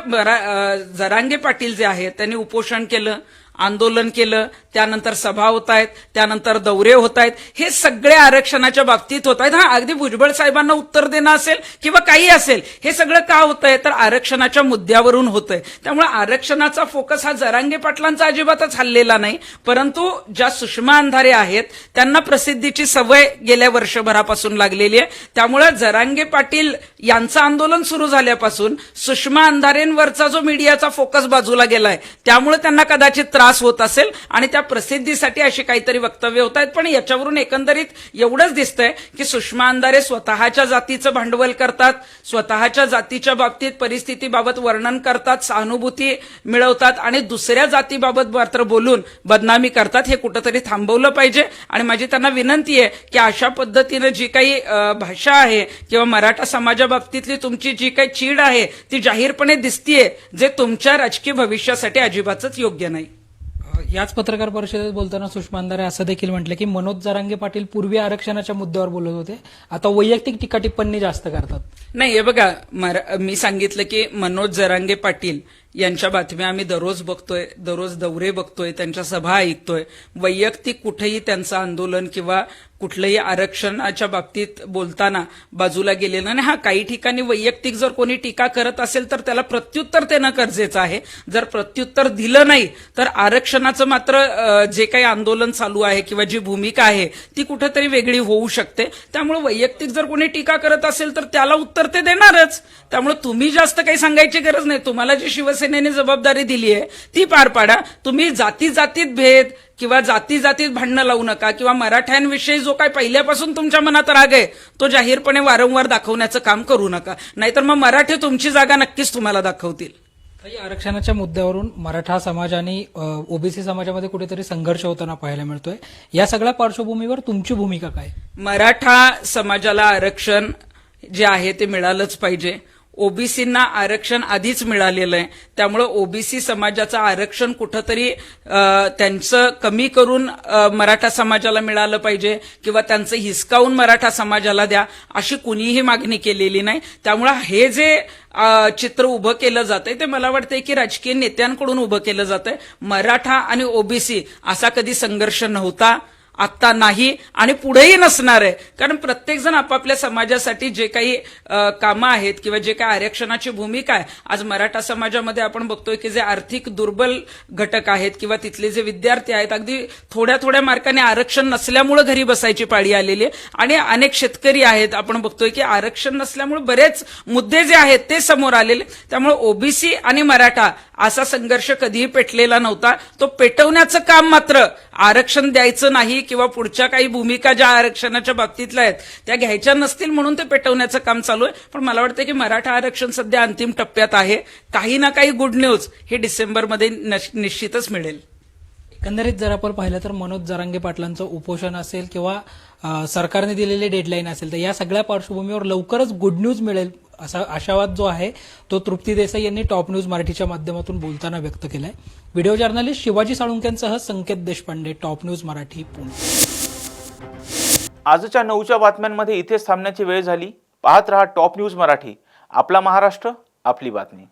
जरांगे पाटील जे आहेत त्यांनी उपोषण केलं आंदोलन केलं, त्यानंतर सभा होत आहेत, त्यानंतर दौरे होत आहेत, हे सगळे आरक्षणाच्या बाबतीत होत आहेत. हा, अगदी भुजबळ साहेबांना उत्तर देणं असेल किंवा काही असेल, हे सगळं का होतंय तर आरक्षणाच्या मुद्द्यावरून होतंय. त्यामुळे आरक्षणाचा फोकस हा जरांगे पाटलांचा अजिबातच हललेला नाही, परंतु ज्या सुषमा अंधारे आहेत त्यांना प्रसिद्धीची सवय गेल्या वर्षभरापासून लागलेली आहे. त्यामुळे जरांगे पाटील यांचं आंदोलन सुरू झाल्यापासून सुषमा अंधारेंवरचा जो मीडियाचा फोकस बाजूला गेलाय, त्यामुळे त्यांना कदाचित त्रास होत असेल आणि त्या प्रसिद्धीसाठी अशी काहीतरी वक्तव्य होत आहेत. पण याच्यावरून एकंदरीत एवढंच दिसतंय की सुषमा अंधारे स्वतःच्या जातीचं भांडवल करतात, स्वतःच्या जातीच्या बाबतीत परिस्थितीबाबत वर्णन करतात, सहानुभूती मिळवतात आणि दुसऱ्या जातीबाबत मात्र बोलून बदनामी करतात. हे कुठंतरी थांबवलं पाहिजे आणि माझी त्यांना विनंती आहे की अशा पद्धतीनं जी काही भाषा आहे किंवा मराठा समाजाबाबतीतली तुमची जी काही चीड आहे ती जाहीरपणे दिसतीये, जे तुमच्या राजकीय भविष्यासाठी अजिबातच योग्य नाही. याच पत्रकार परिषदेत बोलताना सुषमा अंधारे असं देखील म्हटलं की मनोज जरांगे पाटील पूर्वी आरक्षणाच्या मुद्द्यावर बोलत होते, आता वैयक्तिक टीका टिप्पणी जास्त करतात. नाही, हे बघा, मी सांगितलं की मनोज जरांगे पाटील यांच्या बातम्या आम्ही दररोज बघतोय, दररोज दौरे बघतोय, त्यांच्या सभा ऐकतोय. वैयक्तिक कुठेही त्यांचं आंदोलन किंवा कुठलंही आरक्षणाच्या बाबतीत बोलताना बाजूला गेलेलं नाही. हा, काही ठिकाणी वैयक्तिक जर कोणी टीका करत असेल तर त्याला प्रत्युत्तर देणं गरजेचं आहे. जर प्रत्युत्तर दिलं नाही तर आरक्षणाचं मात्र जे काही आंदोलन चालू आहे किंवा जी भूमिका आहे ती कुठेतरी वेगळी होऊ शकते. त्यामुळे वैयक्तिक जर कोणी टीका करत असेल तर त्याला उत्तर ते देणारच. त्यामुळे तुम्ही जास्त काही सांगायची गरज नाही. तुम्हाला जी शिवसेनेने जबाबदारी दिली आहे ती पार पाडा. तुम्ही जातीत भेद किंवा जातीत भांडणं लावू नका किंवा मराठ्यांविषयी जो काही पहिल्यापासून तुमच्या मनात राग आहे तो जाहीरपणे वारंवार दाखवण्याचं काम करू नका, नाहीतर मग मराठी तुमची जागा नक्कीच तुम्हाला दाखवतील. आरक्षणाच्या मुद्द्यावरून मराठा समाज आणि ओबीसी समाजामध्ये कुठेतरी संघर्ष होताना पाहायला मिळतोय. या सगळ्या पार्श्वभूमीवर तुमची भूमिका काय? मराठा समाजाला आरक्षण जे आहे ते मिळालंच पाहिजे. ओबीसींना आरक्षण आधीच मिळालेलं आहे, त्यामुळे ओबीसी समाजाचं आरक्षण कुठंतरी त्यांचं कमी करून मराठा समाजाला मिळालं पाहिजे किंवा त्यांचं हिसकावून मराठा समाजाला द्या अशी कुणीही मागणी केलेली नाही. त्यामुळे हे जे चित्र उभं केलं जातंय ते मला वाटतंय की राजकीय नेत्यांकडून उभं केलं जातंय. मराठा आणि ओबीसी असा कधी संघर्ष नव्हता, आत्ता नाही आणि पुढेही नसणार आहे. कारण प्रत्येक जण आपापल्या समाजासाठी जे काही कामं आहेत किंवा जे काही आरक्षणाची भूमिका आहे, आज मराठा समाजामध्ये आपण बघतोय की जे आर्थिक दुर्बल घटक आहेत किंवा तिथले जे विद्यार्थी आहेत, अगदी थोड्या मार्काने आरक्षण नसल्यामुळे घरी बसायची पाळी आलेली आहे. आणि अनेक शेतकरी आहेत, आपण बघतोय की आरक्षण नसल्यामुळे बरेच मुद्दे जे आहेत ते समोर आलेले. त्यामुळे ओबीसी आणि मराठा असा संघर्ष कधीही पेटलेला नव्हता. तो पेटवण्याचं काम मात्र आरक्षण द्यायचं नाही किंवा पुढच्या काही भूमिका ज्या आरक्षणाच्या बाबतीतल्या आहेत त्या घ्यायच्या नसतील म्हणून ते पेटवण्याचं काम चालू आहे. पण मला वाटतं की मराठा आरक्षण सध्या अंतिम टप्प्यात आहे. काही ना काही गुड न्यूज हे डिसेंबरमध्ये निश्चितच मिळेल. एकंदरीत जर आपण पाहिलं तर मनोज जरांगे पाटलांचं उपोषण असेल किंवा सरकारने दिलेली डेडलाईन असेल तर या सगळ्या पार्श्वभूमीवर लवकरच गुड न्यूज मिळेल असा आशावाद जो आहे तो तृप्ती देसाई यांनी टॉप न्यूज मराठीच्या माध्यमातून बोलताना व्यक्त केलाय. व्हिडिओ जर्नलिस्ट शिवाजी साळुंक्यांसह संकेत देशपांडे, टॉप न्यूज मराठी, पुणे. आजच्या 9च्या बातम्यांमध्ये इथेच थांबण्याची वेळ झाली. पाहत रहा टॉप न्यूज मराठी. आपला महाराष्ट्र, आपली बातमी.